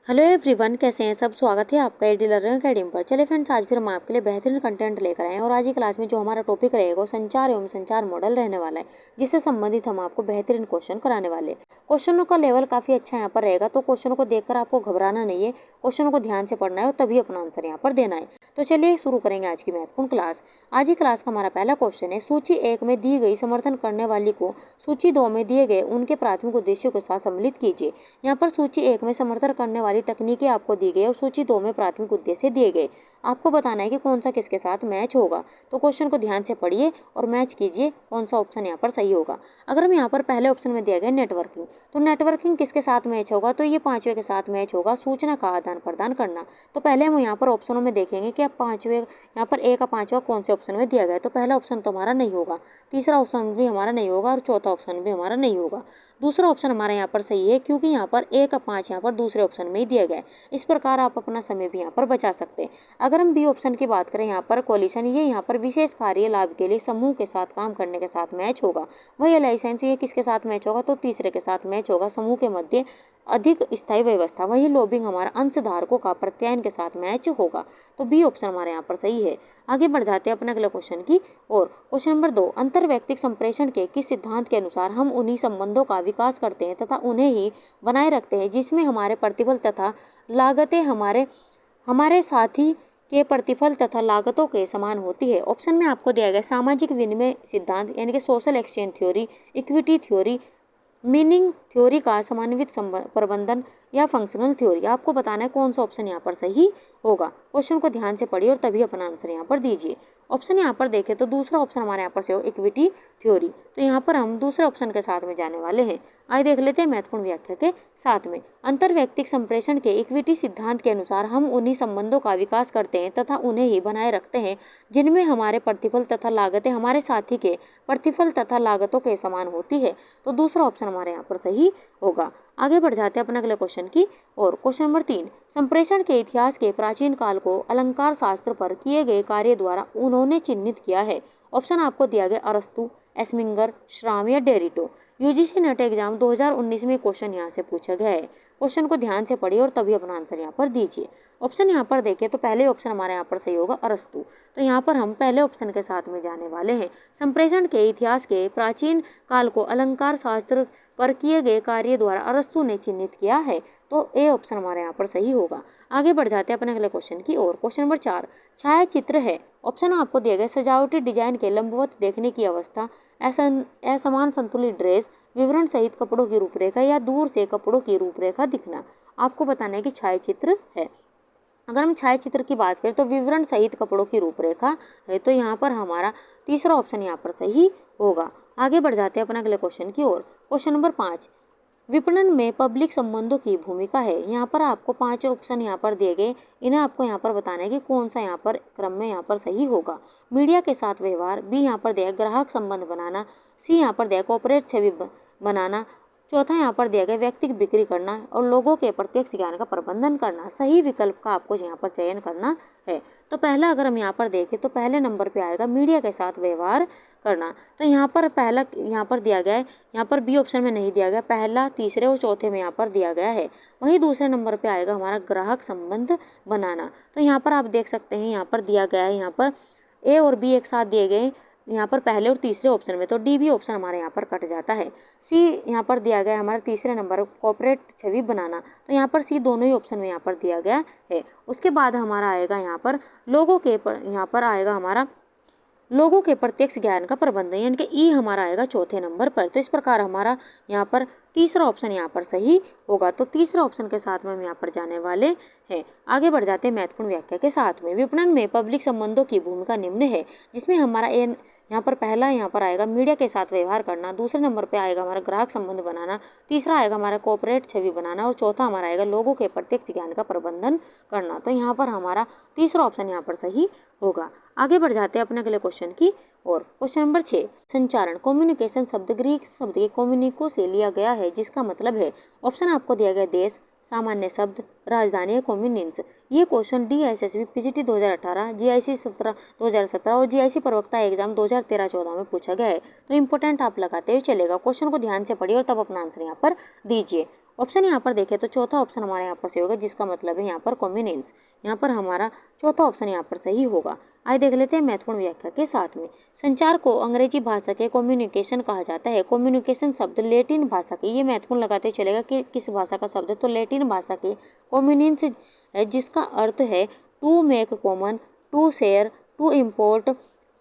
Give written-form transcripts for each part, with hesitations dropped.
Hello everyone, कैसे हैं सब। स्वागत है आपका एडी लर्निंग अकेडमी पर। चलिए फ्रेंड्स, आज फिर हम आपके लिए बेहतरीन कंटेंट लेकर आए हैं और आज की क्लास में जो हमारा टॉपिक रहेगा वो संचार एवं संचार मॉडल रहने वाला है, जिससे संबंधित हम आपको बेहतरीन क्वेश्चन कराने वाले हैं। क्वेश्चनों का लेवल काफी अच्छा यहाँ पर रहेगा, तो क्वेश्चनों को देखकर आपको घबराना नहीं है, क्वेश्चनों को ध्यान से पढ़ना है और तभी अपना आंसर यहाँ पर देना है। तो चलिए शुरू करेंगे आज की महत्वपूर्ण क्लास। आज की क्लास का हमारा पहला क्वेश्चन है, सूची 1 में दी गई समर्थन करने वाली को सूची 2 में दिए गए उनके प्राथमिक उद्देश्यों के साथ सम्मिलित कीजिए। यहाँ पर सूची 1 में समर्थन करने वाली तकनीकें आपको दी गई और सूची 2 में प्राथमिक उद्देश्य दिए गए। आपको बताना है कि कौन सा किसके साथ मैच होगा। तो क्वेश्चन को ध्यान से पढ़िए और मैच कीजिए कौन सा ऑप्शन यहाँ पर सही होगा। अगर हम यहाँ पर पहले ऑप्शन में दिया गया नेटवर्किंग, तो नेटवर्किंग किसके साथ मैच होगा, तो ये पांचवे के साथ मैच होगा, सूचना का आदान प्रदान करना। तो पहले हम यहाँ पर ऑप्शनों में देखेंगे कि अब पांचवे यहाँ पर ए का पांचवा कौन से ऑप्शन में दिया गया है। तो पहला ऑप्शन तो हमारा नहीं होगा, तीसरा ऑप्शन भी हमारा नहीं होगा और चौथा ऑप्शन भी हमारा नहीं होगा। दूसरा ऑप्शन हमारा यहाँ पर सही है, क्योंकि यहाँ पर ए का 5 यहाँ पर दूसरे ऑप्शन में ही दिया गया है। इस प्रकार आप अपना समय भी यहाँ पर बचा सकते हैं। अगर हम बी ऑप्शन की बात करें, यहाँ पर कोलिशन, ये यहाँ पर विशेष कार्य लाभ के लिए समूह के साथ काम करने के साथ मैच होगा। वही लाइसेंस, ये किसके साथ मैच होगा, तो तीसरे के साथ मैच होगा, समूह के मध्य अधिक स्थायी व्यवस्था। वही लॉबिंग हमारा अंशधारकों का प्रत्यायन के साथ मैच होगा। तो बी ऑप्शन हमारे यहाँ पर सही है। आगे बढ़ जाते हैं अपने अगले क्वेश्चन की और। क्वेश्चन नंबर 2, अंतर्वैयक्तिक संप्रेषण के किस सिद्धांत के अनुसार हम उन्हीं संबंधों का विकास करते हैं तथा उन्हें ही बनाए रखते हैं जिसमें हमारे प्रतिफल तथा लागतें हमारे साथी के प्रतिफल तथा लागतों के समान होती है। ऑप्शन में आपको दिया गया सामाजिक विनिमय सिद्धांत यानी कि social exchange theory, equity theory, meaning theory का समन्वित प्रबंधन या फंक्शनल थ्योरी। आपको बताना है कौन सा ऑप्शन यहाँ पर सही होगा। क्वेश्चन को ध्यान से पढ़िए और तभी अपना आंसर यहाँ पर दीजिए। ऑप्शन यहाँ पर देखें तो दूसरा ऑप्शन हमारे यहाँ पर से हो इक्विटी थ्योरी। तो यहाँ पर हम दूसरे ऑप्शन के साथ में जाने वाले हैं। आइए देख लेते हैं महत्वपूर्ण व्याख्या के साथ में। अंतर्वैयक्तिक संप्रेषण के इक्विटी सिद्धांत के अनुसार हम उन्हीं संबंधों का विकास करते हैं तथा उन्हें ही बनाए रखते हैं जिनमें हमारे प्रतिफल तथा लागतें हमारे साथी के प्रतिफल तथा लागतों के समान होती है। तो दूसरा ऑप्शन हमारे यहाँ पर सही होगा। आगे बढ़ जाते हैं अपने अगले क्वेश्चन की और। क्वेश्चन नंबर 3, संप्रेषण के इतिहास के प्राचीन काल को अलंकार शास्त्र पर किए गए कार्य द्वारा उन्होंने चिन्हित किया है। ऑप्शन आपको दिया गया अरस्तु, एस्मिंगर, श्राम या डेरिटो। यूजीसी नेट एग्जाम 2019 में क्वेश्चन यहाँ से पूछा गया है। क्वेश्चन को ध्यान से पढ़िए और तभी अपना आंसर यहाँ पर दीजिए। ऑप्शन यहाँ पर देखें तो पहले ऑप्शन हमारे यहाँ पर सही होगा अरस्तु। तो यहाँ पर हम पहले ऑप्शन के साथ में जाने वाले हैं। संप्रेषण के इतिहास के प्राचीन काल को अलंकार शास्त्र पर किए गए कार्य द्वारा अरस्तु ने चिन्हित किया है। तो ए ऑप्शन हमारे यहाँ पर सही होगा। आगे बढ़ जाते हैं अपने अगले क्वेश्चन की ओर। क्वेश्चन नंबर 4, छायाचित्र है। ऑप्शन आपको दिया गया सजावटी डिजाइन के लंबवत देखने की अवस्था, असमान संतुलित ड्रेस, विवरण सहित कपड़ों की रूपरेखा या दूर से कपड़ों की रूपरेखा दिखना। आपको बताना है कि छायाचित्र है। अगर हम छायाचित्र की बात करें तो विवरण सहित कपड़ों की रूपरेखा है। तो यहाँ पर हमारा तीसरा ऑप्शन यहाँ पर सही होगा। आगे बढ़ जाते हैं अपने अगले क्वेश्चन की ओर। क्वेश्चन नंबर 5, विपणन में पब्लिक संबंधों की भूमिका है। यहाँ पर आपको 5 ऑप्शन यहाँ पर दिए गए, इन्हें आपको यहाँ पर बताना है कि कौन सा यहाँ पर क्रम में यहाँ पर सही होगा। मीडिया के साथ व्यवहार, बी यहाँ पर दिया ग्राहक संबंध बनाना, सी यहाँ पर दिया कॉर्पोरेट छवि बनाना, चौथा यहाँ पर दिया गया व्यक्तिगत बिक्री करना और लोगों के प्रत्यक्ष ज्ञान का प्रबंधन करना। सही विकल्प का आपको यहाँ पर चयन करना है। तो पहला अगर हम यहाँ पर देखें तो पहले नंबर पे आएगा मीडिया के साथ व्यवहार करना। तो यहाँ पर पहला यहाँ पर दिया गया है, यहाँ पर बी ऑप्शन में नहीं दिया गया, पहला, तीसरे और चौथे में यहाँ पर दिया गया है। वही दूसरे नंबर पे आएगा हमारा ग्राहक संबंध बनाना। तो यहाँ पर आप देख सकते हैं यहाँ पर दिया गया है, यहाँ पर ए और बी एक साथ दिए गए यहाँ पर पहले और तीसरे ऑप्शन में। तो डी बी ऑप्शन हमारे यहाँ पर कट जाता है। सी यहाँ पर दिया गया है हमारा तीसरे नंबर कॉर्पोरेट छवि बनाना। तो यहाँ पर सी दोनों ही ऑप्शन में यहाँ पर दिया गया है। उसके बाद हमारा आएगा यहाँ पर लोगों के यहाँ पर आएगा हमारा लोगों के प्रत्यक्ष ज्ञान का प्रबंधन, यानी कि ई हमारा आएगा चौथे नंबर पर। तो इस प्रकार हमारा यहाँ पर तीसरा ऑप्शन यहाँ पर सही होगा। तो तीसरा ऑप्शन के साथ में हम यहाँ पर जाने वाले हैं। आगे बढ़ जाते हैं महत्वपूर्ण व्याख्या के साथ में। विपणन में पब्लिक संबंधों की भूमिका निम्न है, जिसमें हमारा ए यहाँ पर पहला यहाँ पर आएगा मीडिया के साथ व्यवहार करना, दूसरे नंबर पे आएगा हमारा ग्राहक संबंध बनाना, तीसरा आएगा हमारा कॉर्पोरेट छवि बनाना और चौथा हमारा आएगा लोगों के प्रत्यक्ष ज्ञान का प्रबंधन करना। तो यहाँ पर हमारा तीसरा ऑप्शन यहाँ पर सही होगा। आगे बढ़ जाते हैं अपने अगले क्वेश्चन की और। क्वेश्चन नंबर 6, संचारण, कम्युनिकेशन शब्द ग्रीक शब्द के कम्युनिको से लिया गया है, जिसका मतलब है। ऑप्शन आपको दिया गया देश, सामान्य शब्द, राजधानी या कम्युनिन्स। ये क्वेश्चन DSSB PGT 2018, GIC 2017 और GIC प्रवक्ता एग्जाम 2013-14 में पूछा गया है। तो इंपॉर्टेंट आप लगाते हुए चलेगा। क्वेश्चन को ध्यान से पढ़िए और तब अपना आंसर यहाँ पर दीजिए। ऑप्शन यहाँ पर देखें तो चौथा ऑप्शन हमारा यहाँ पर सही होगा, जिसका मतलब है यहाँ पर कॉम्युनियंस। यहाँ पर हमारा चौथा ऑप्शन यहाँ पर सही होगा। आइए देख लेते हैं महत्वपूर्ण व्याख्या के साथ में। संचार को अंग्रेजी भाषा के कम्युनिकेशन कहा जाता है। कम्युनिकेशन शब्द लैटिन भाषा के, ये महत्वपूर्ण लगाते चलेगा कि किस भाषा का शब्द है, तो लैटिन भाषा के कम्युनियंस है, जिसका अर्थ है to make common, to share, to import,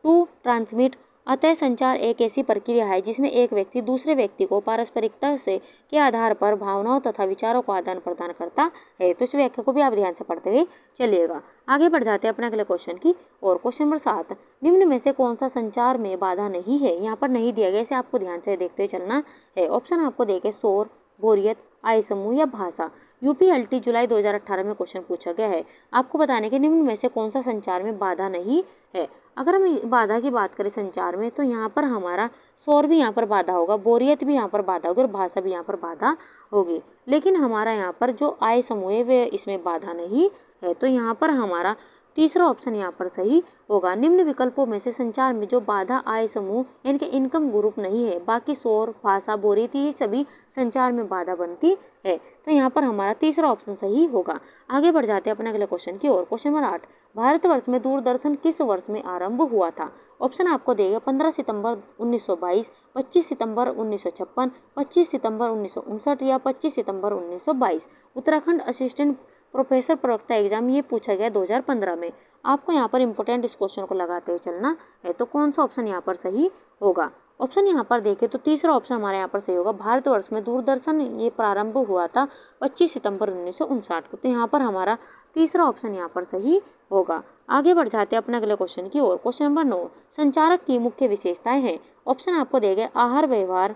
to transmit. अतः संचार एक ऐसी प्रक्रिया है जिसमें एक व्यक्ति दूसरे व्यक्ति को पारस्परिकता से के आधार पर भावनाओं तथा विचारों को आदान प्रदान करता है। तो इस व्याख्या को भी आप ध्यान से पढ़ते हुए चलिएगा। आगे बढ़ जाते हैं अपने अगले क्वेश्चन की और। क्वेश्चन नंबर 7, निम्न में से कौन सा संचार में बाधा नहीं है। यहाँ पर नहीं दिया गया, इसे आपको ध्यान से देखते हुए चलना है। ऑप्शन आपको देखे शोर, बोरियत, आय समूह या भाषा। यूपीएलटी जुलाई 2018 में क्वेश्चन पूछा गया है। आपको बताने के निम्न में से कौन सा संचार में बाधा नहीं है। अगर हम बाधा की बात करें संचार में, तो यहाँ पर हमारा शोर भी यहाँ पर बाधा होगा, बोरियत भी यहाँ पर बाधा होगी और भाषा भी यहाँ पर बाधा होगी। लेकिन हमारा यहाँ पर जो आय समूह है वे इसमें बाधा नहीं है। तो यहाँ पर हमारा तीसरा ऑप्शन यहाँ पर सही होगा। निम्न विकल्पों में से संचार में जो बाधा आय समूह यानी कि इनकम ग्रुप नहीं है, बाकी शोर, भाषा, बोरियत ये सभी संचार में बाधा बनती है। तो यहाँ पर हमारा तीसरा ऑप्शन सही होगा। आगे बढ़ जाते हैं अपने अगले क्वेश्चन की ओर। क्वेश्चन नंबर 8, भारतवर्ष में दूरदर्शन किस वर्ष में आरंभ हुआ था। ऑप्शन आपको देगा 15 सितंबर 1922, 25 सितंबर 1956, 25 सितंबर 1959 या 25 सितंबर 1922। उत्तराखंड असिस्टेंट प्रोफेसर प्रवक्ता एग्जाम ये पूछा गया 2015 में। आपको यहाँ पर इंपॉर्टेंट इस क्वेश्चन को लगाते हुए चलना है। तो कौन सा ऑप्शन यहाँ पर सही होगा। ऑप्शन यहाँ पर देखें तो तीसरा ऑप्शन हमारे यहाँ पर सही होगा। भारतवर्ष में दूरदर्शन ये प्रारंभ हुआ था 25 सितंबर 1959 को। तो यहाँ पर हमारा तीसरा ऑप्शन यहाँ पर सही होगा। आगे बढ़ जाते हैं अपने अगले क्वेश्चन की ओर। क्वेश्चन नंबर 9, संचारक की मुख्य विशेषताएं हैं। ऑप्शन आपको देगा आहार व्यवहार,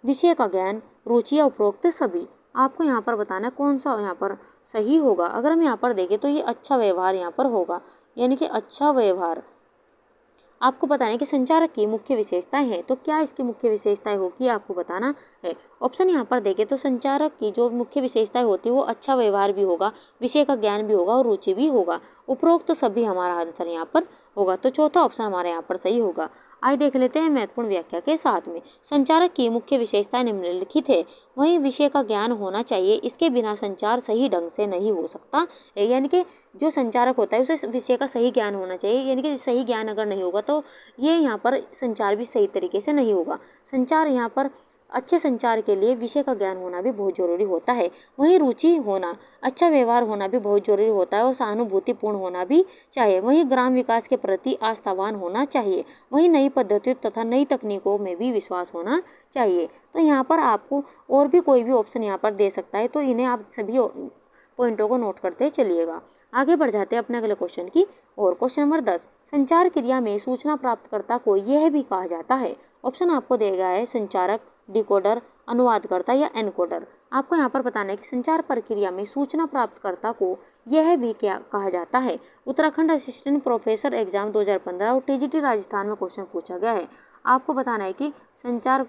विषय का ज्ञान, रुचि या उपरोक्त सभी। आपको यहाँ पर बताना है कौन सा यहाँ पर सही होगा। अगर हम यहाँ पर देखें तो ये अच्छा व्यवहार यहाँ पर होगा, यानी कि अच्छा व्यवहार। आपको बताना है कि संचारक की मुख्य विशेषताएं हैं, तो क्या इसकी मुख्य विशेषताएं होगी आपको बताना है। ऑप्शन यहाँ पर देखें तो संचारक की जो मुख्य विशेषताएं होती है वो अच्छा व्यवहार भी होगा, विषय का ज्ञान भी होगा और रुचि भी होगा। उपरोक्त तो सभी हमारा आंसर यहाँ पर होगा। तो चौथा ऑप्शन हमारे यहाँ पर सही होगा। आइए देख लेते हैं महत्वपूर्ण व्याख्या के साथ में। संचारक की मुख्य विशेषताएं निम्नलिखित है। वहीं विषय का ज्ञान होना चाहिए, इसके बिना संचार सही ढंग से नहीं हो सकता। यानी कि जो संचारक होता है उसे विषय का सही ज्ञान होना चाहिए, यानी कि सही ज्ञान अगर नहीं होगा तो ये यहाँ पर संचार भी सही तरीके से नहीं होगा। संचार यहाँ पर अच्छे संचार के लिए विषय का ज्ञान होना भी बहुत जरूरी होता है। वहीं रुचि होना, अच्छा व्यवहार होना भी बहुत जरूरी होता है और सहानुभूतिपूर्ण होना भी चाहिए। वहीं ग्राम विकास के प्रति आस्थावान होना चाहिए। वहीं नई पद्धतियों तथा नई तकनीकों में भी विश्वास होना चाहिए। तो यहाँ पर आपको और भी कोई भी ऑप्शन यहाँ पर दे सकता है, तो इन्हें आप सभी पॉइंटों को नोट करते चलिएगा। आगे बढ़ जाते हैं अपने अगले क्वेश्चन की और। क्वेश्चन नंबर 10, संचार क्रिया में सूचना प्राप्तकर्ता को यह भी कहा जाता है। ऑप्शन आपको दिया गया है संचारक, डिकोडर, अनुवादकर्ता या एनकोडर। आपको यहाँ पर बताना है कि संचार प्रक्रिया में सूचना प्राप्तकर्ता को यह भी क्या कहा जाता है। उत्तराखंड असिस्टेंट प्रोफेसर एग्जाम 2015 और टीजीटी राजस्थान में क्वेश्चन पूछा गया है। आपको बताना है कि संचार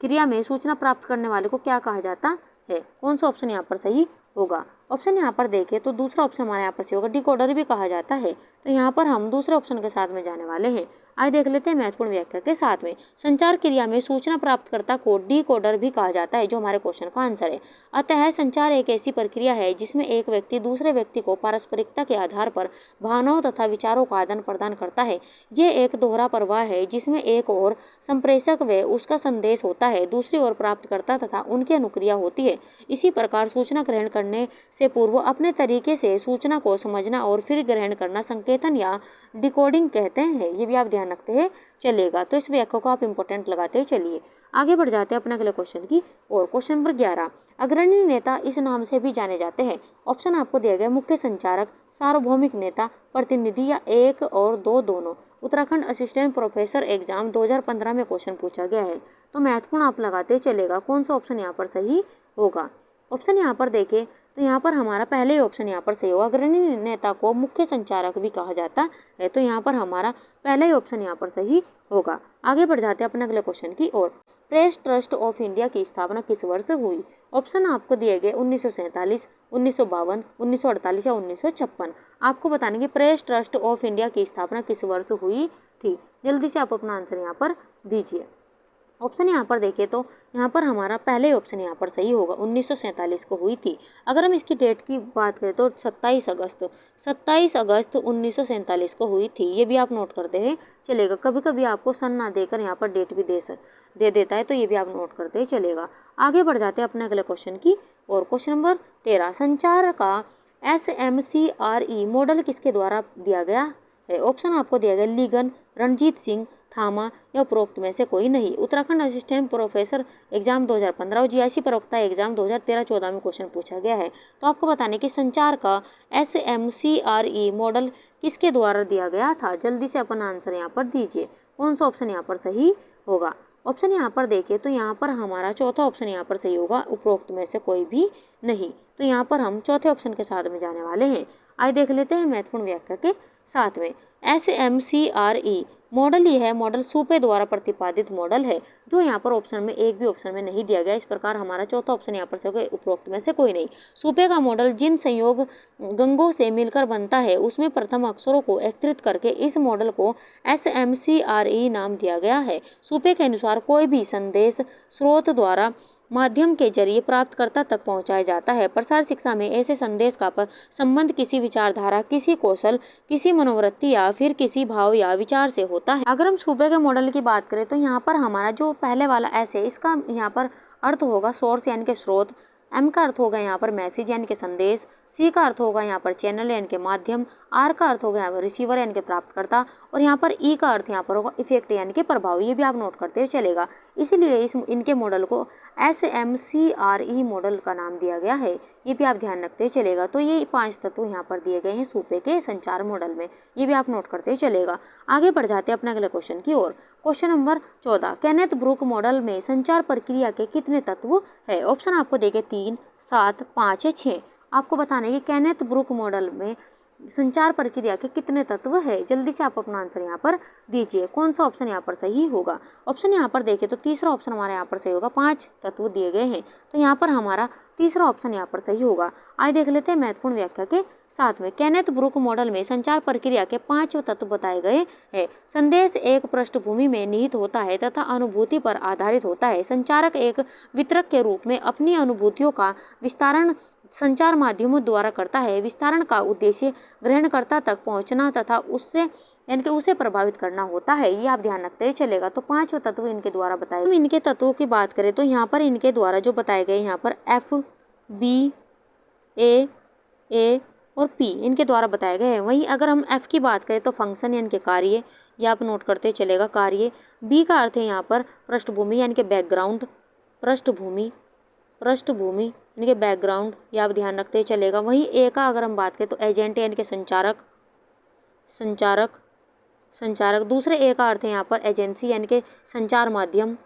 क्रिया में सूचना प्राप्त करने वाले को क्या कहा जाता है। कौन सा ऑप्शन यहाँ पर सही होगा। ऑप्शन यहाँ पर देखें तो दूसरा ऑप्शन हमारे यहाँ पर सही होगा, डिकोडर भी कहा जाता है। तो यहाँ पर हम दूसरे ऑप्शन के साथ में जाने वाले हैं। आइए देख लेते हैं महत्वपूर्ण व्याख्या के साथ में। संचार क्रिया में सूचना प्राप्तकर्ता को डिकोडर भी कहा जाता है, जो हमारे क्वेश्चन का आंसर है। अतः संचार एक ऐसी प्रक्रिया है जिसमें एक व्यक्ति दूसरे व्यक्ति को पारस्परिकता के आधार पर भावनाओं तथा विचारों का आदान प्रदान करता है। यह एक दोहरा प्रवाह है जिसमें एक ओर संप्रेषक व उसका संदेश होता है, दूसरी ओर प्राप्तकर्ता तथा उनकी अनुक्रिया होती है। इसी प्रकार सूचना ग्रहण करने से पूर्व अपने तरीके से सूचना को समझना और फिर ग्रहण करना संकेतन या डिकोडिंग कहते हैं। ये भी आप ध्यान रखते हैं चलेगा। तो इस व्याख्या को आप इंपॉर्टेंट लगाते चलिए। आगे बढ़ जाते हैं अपने अगले क्वेश्चन की और। क्वेश्चन नंबर 11, अग्रणी नेता इस नाम से भी जाने जाते हैं। ऑप्शन आपको दिया गया मुख्य संचारक, सार्वभौमिक नेता, प्रतिनिधि या एक और दो दोनों। उत्तराखंड असिस्टेंट प्रोफेसर एग्जाम 2015 में क्वेश्चन पूछा गया है। तो महत्वपूर्ण आप लगाते चलेगा। कौन सा ऑप्शन यहाँ पर सही होगा। ऑप्शन यहाँ पर देखें तो यहाँ पर हमारा पहले ही ऑप्शन यहाँ पर सही होगा। अग्रणी नेता को मुख्य संचारक भी कहा जाता है। तो यहाँ पर हमारा पहला ही ऑप्शन यहाँ पर सही होगा। आगे बढ़ जाते हैं अपने अगले क्वेश्चन की ओर। प्रेस ट्रस्ट ऑफ इंडिया की स्थापना किस वर्ष हुई। ऑप्शन आपको दिए गए 1947, 1952, 1948 या 1956। आपको बताने की प्रेस ट्रस्ट ऑफ इंडिया की स्थापना किस वर्ष हुई थी। जल्दी से आप अपना आंसर यहाँ पर दीजिए। ऑप्शन यहाँ पर देखें तो यहाँ पर हमारा पहले ऑप्शन यहाँ पर सही होगा, 1947 को हुई थी। अगर हम इसकी डेट की बात करें तो 27 अगस्त 1947 को हुई थी। ये भी आप नोट करते हैं चलेगा। कभी कभी आपको सन ना देकर यहाँ पर डेट भी दे देता है, तो ये भी आप नोट करते हैं चलेगा। आगे बढ़ जाते हैं अपने अगले क्वेश्चन की और। क्वेश्चन नंबर 13, संचार का SMCRE मॉडल किसके द्वारा दिया गया है? ऑप्शन आपको दिया गया लीगन, रणजीत सिंह, थामा या उपरोक्त में से कोई नहीं। उत्तराखंड असिस्टेंट प्रोफेसर एग्जाम 2015 और GIC प्रवक्ता एग्जाम 2013-14 में क्वेश्चन पूछा गया है। तो आपको बताने कि संचार का SMCRE मॉडल किसके द्वारा दिया गया था? जल्दी से अपन आंसर यहाँ पर दीजिए, कौन सा ऑप्शन यहाँ पर सही होगा? ऑप्शन यहाँ पर देखिए तो यहाँ पर हमारा चौथा ऑप्शन यहाँ पर सही होगा, उपरोक्त में से कोई भी नहीं। तो यहाँ पर हम चौथे ऑप्शन के साथ में जाने वाले हैं। आइए देख लेते हैं महत्वपूर्ण व्याख्या के साथ में। SMCRE मॉडल ये है, मॉडल सूपे द्वारा प्रतिपादित मॉडल है, जो यहाँ पर ऑप्शन में एक भी ऑप्शन में नहीं दिया गया। इस प्रकार हमारा चौथा ऑप्शन यहाँ पर से होगा, उपरोक्त में से कोई नहीं। सूपे का मॉडल जिन संयोग गंगों से मिलकर बनता है उसमें प्रथम अक्षरों को एकत्रित करके इस मॉडल को SMCRE नाम दिया गया है। सूपे के अनुसार कोई भी संदेश स्रोत द्वारा माध्यम के जरिए प्राप्तकर्ता तक पहुंचाया जाता है। प्रसार शिक्षा में ऐसे संदेश का संबंध किसी विचारधारा, किसी कौशल, किसी मनोवृत्ति या फिर किसी भाव या विचार से होता है। अगर हम सूबे के मॉडल की बात करें तो यहाँ पर हमारा जो पहले वाला एस है, इसका यहाँ पर अर्थ होगा सोर्स यानी कि स्रोत। M का अर्थ होगा यहाँ पर मैसेज यानी कि संदेश। C का अर्थ होगा यहाँ पर चैनल यानी कि माध्यम। R का अर्थ होगा यहाँ पर रिसीवर यानी कि प्राप्तकर्ता। और यहाँ पर E का अर्थ यहाँ पर होगा इफेक्ट यानी कि प्रभाव। ये भी आप नोट करते चलेगा। इसीलिए इनके मॉडल को SMCRE मॉडल का नाम दिया गया है। ये भी आप ध्यान रखते चलेगा। तो ये 5 तत्व यहाँ पर दिए गए हैं सूपे के संचार मॉडल में, ये भी आप नोट करते चलेगा। आगे बढ़ जाते हैं अपने अगले क्वेश्चन की ओर। Question number 14, Kenneth Brooke model में संचार प्रक्रिया के कितने तत्व है? ऑप्शन आपको देंगे 3, 7, 5 या 6। आपको बताना है कि केनेथ ब्रूक मॉडल में संचार प्रक्रिया के कितने तत्व है। जल्दी से आप अपना आंसर यहाँ पर दीजिए, कौन सा ऑप्शन यहाँ पर सही होगा। ऑप्शन यहाँ पर देखें तो तीसरा ऑप्शन हमारा यहाँ पर सही होगा। 5 तत्व दिए गए हैं, तो यहाँ पर हमारा तीसरा ऑप्शन यहाँ पर सही होगा। आइए देख लेते हैं महत्वपूर्ण व्याख्या के साथ में। केनेथ ब्रूक मॉडल में संचार प्रक्रिया के 5 तत्व बताए गए हैं। संदेश एक पृष्ठभूमि में निहित होता है तथा अनुभूति पर आधारित होता है। संचारक एक वितरक के रूप में अपनी अनुभूतियों का विस्तारण संचार माध्यमों द्वारा करता है। विस्तारण का उद्देश्य ग्रहणकर्ता तक पहुंचना तथा उससे यानी कि उसे प्रभावित करना होता है। ये आप ध्यान रखते चलेगा। तो 5 तत्व इनके द्वारा बताए। हम इनके तत्वों की बात करें तो यहाँ पर इनके द्वारा जो बताए गए यहाँ पर F, B, A और P इनके द्वारा बताए गए हैं। वहीं अगर हम F की बात करें तो फंक्शन यानी कि कार्य, ये आप नोट करते चलेगा कार्य। B का अर्थ है यहाँ पर पृष्ठभूमि यानी कि बैकग्राउंड, पृष्ठभूमि यानी कि बैकग्राउंड, ये आप ध्यान रखते चलेगा। वहीं ए का अगर हम बात करें तो एजेंट यानी कि संचारक। दूसरे ए का अर्थ है यहाँ पर एजेंसी यानी कि संचार माध्यम।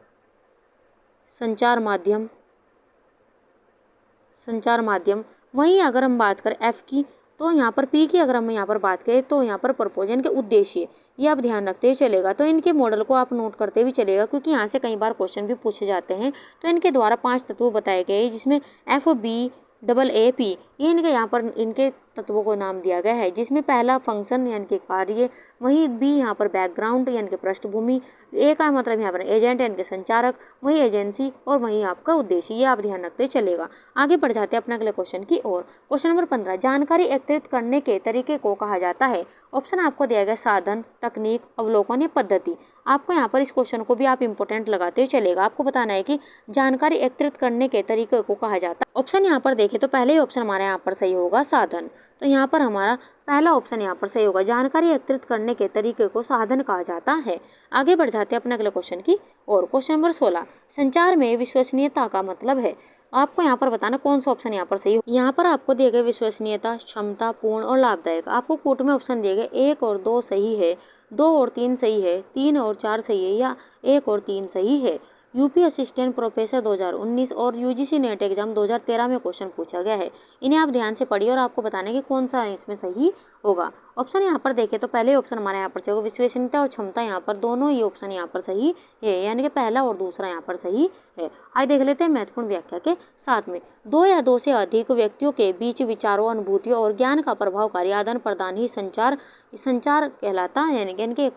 वहीं अगर हम बात करें एफ की तो यहाँ पर पी की अगर हम यहाँ पर बात करें तो यहाँ पर पर्पोज यानी कि उद्देश्य, ये आप ध्यान रखते चलेगा। तो इनके मॉडल को आप नोट करते भी चलेगा, क्योंकि यहाँ से कई बार क्वेश्चन भी पूछे जाते हैं। तो इनके द्वारा 5 तत्व बताए गए जिसमें FBAAP ये इनके यहाँ पर इनके तत्वों को नाम दिया गया है, जिसमें पहला फंक्शन यानी कि कार्य, वहीं बी यहाँ पर बैकग्राउंड यानी कि पृष्ठभूमि, ए का मतलब यहाँ पर एजेंट यानी कि संचारक, वही एजेंसी और वहीं आपका उद्देश्य, ये आप ध्यान रखते चलेगा। आगे बढ़ जाते हैं अपने अगले क्वेश्चन की ओर। क्वेश्चन नंबर 15, जानकारी एकत्रित करने के तरीके को कहा जाता है। ऑप्शन आपको दिया गया साधन, तकनीक, अवलोकन या पद्धति। आपको यहाँ पर इस क्वेश्चन को भी आप इंपॉर्टेंट लगाते चलेगा। आपको बताना है कि जानकारी एकत्रित करने के तरीके को कहा जाता है। ऑप्शन यहाँ पर देखें तो पहले ही ऑप्शन हमारे यहाँ पर सही होगा साधन। तो यहाँ पर हमारा पहला ऑप्शन यहाँ पर सही होगा, जानकारी एकत्रित करने के तरीके को साधन कहा जाता है। आगे बढ़ जाते हैं अपने अगले क्वेश्चन की और। क्वेश्चन नंबर 16, संचार में विश्वसनीयता का मतलब है। आपको यहाँ पर बताना कौन सा ऑप्शन यहाँ पर सही हो। यहाँ पर आपको दिए गए विश्वसनीयता, क्षमता, पूर्ण और लाभदायक। आपको कोट में ऑप्शन दिए गए 1 और 2 सही है, 2 और 3 सही है, 3 और 4 सही है या 1 और 3 सही है। यूपी असिस्टेंट प्रोफेसर 2019 और यूजीसी नेट एग्जाम 2013 में क्वेश्चन पूछा गया है। इन्हें आप ध्यान से पढ़िए और आपको बताना है कि कौन सा इसमें सही होगा। ऑप्शन यहाँ पर देखें तो पहले ऑप्शन हमारे यहाँ पर चाहिए विश्वसनीयता और क्षमता, यहाँ पर दोनों ही ऑप्शन यहाँ पर सही है, यानी कि पहला और दूसरा यहाँ पर सही है। आइए देख लेते हैं महत्वपूर्ण व्याख्या के साथ में। दो या दो से अधिक व्यक्तियों के बीच विचारों, अनुभूतियों और ज्ञान का प्रभावकारी आदान प्रदान ही संचार कहलाता है, यानी कि इनके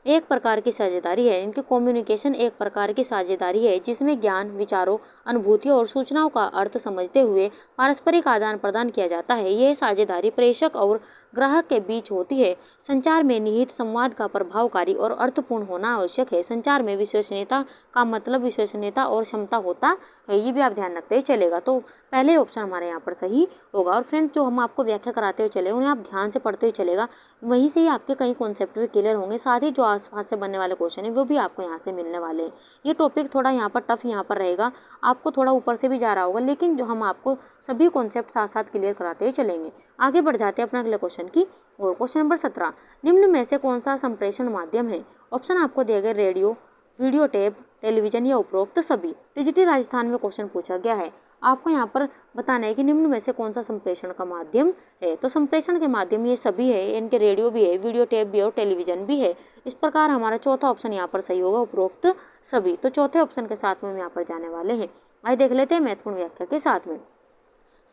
एक प्रकार की साझेदारी है। इनकी कम्युनिकेशन एक प्रकार की साझेदारी है जिसमें ज्ञान, विचारों, अनुभूतियों और सूचनाओं का अर्थ समझते हुए पारस्परिक आदान प्रदान किया जाता है। यह साझेदारी प्रेषक और ग्राहक के बीच होती है। संचार में निहित संवाद का प्रभावकारी और अर्थपूर्ण होना आवश्यक है। संचार में विश्वसनीयता का मतलब विश्वसनीयता और क्षमता होता है, ये भी आप ध्यान रखते ही चलेगा। तो पहले ऑप्शन हमारे यहाँ पर सही होगा। और फ्रेंड, जो हम आपको व्याख्या कराते हुए चले उन्हें आप ध्यान से पढ़ते हुए चलेगा, वहीं से ही आपके कई कॉन्सेप्ट भी क्लियर होंगे। साथ ही जो आसपास से बनने वाले क्वेश्चन है वो भी आपको यहाँ से मिलने वाले हैं। ये टॉपिक थोड़ा यहाँ पर टफ यहाँ पर रहेगा, आपको थोड़ा ऊपर से भी जा रहा होगा, लेकिन जो हम आपको सभी कॉन्सेप्ट साथ साथ क्लियर कराते हुए चलेंगे। आगे बढ़ जाते हैं अपना अगले क्वेश्चन की और। क्वेश्चन नंबर 17, निम्न में से कौन सा संप्रेषण माध्यम है? ऑप्शन आपको दिए गए रेडियो, वीडियो टेप, टेलीविजन या उपरोक्त सभी। टीजीटी राजस्थान में क्वेश्चन पूछा गया है, आपको यहाँ पर बताना है कि निम्न में से कौन सा संप्रेषण का माध्यम है। तो संप्रेषण के माध्यम ये सभी है, इनके रेडियो भी है, वीडियो टेप भी है और टेलीविजन भी है। इस प्रकार हमारा चौथा ऑप्शन यहाँ पर सही होगा, उपरोक्त सभी। तो चौथे ऑप्शन के साथ में हम यहाँ पर जाने वाले हैं। आइए देख लेते हैं महत्वपूर्ण व्याख्या के साथ में।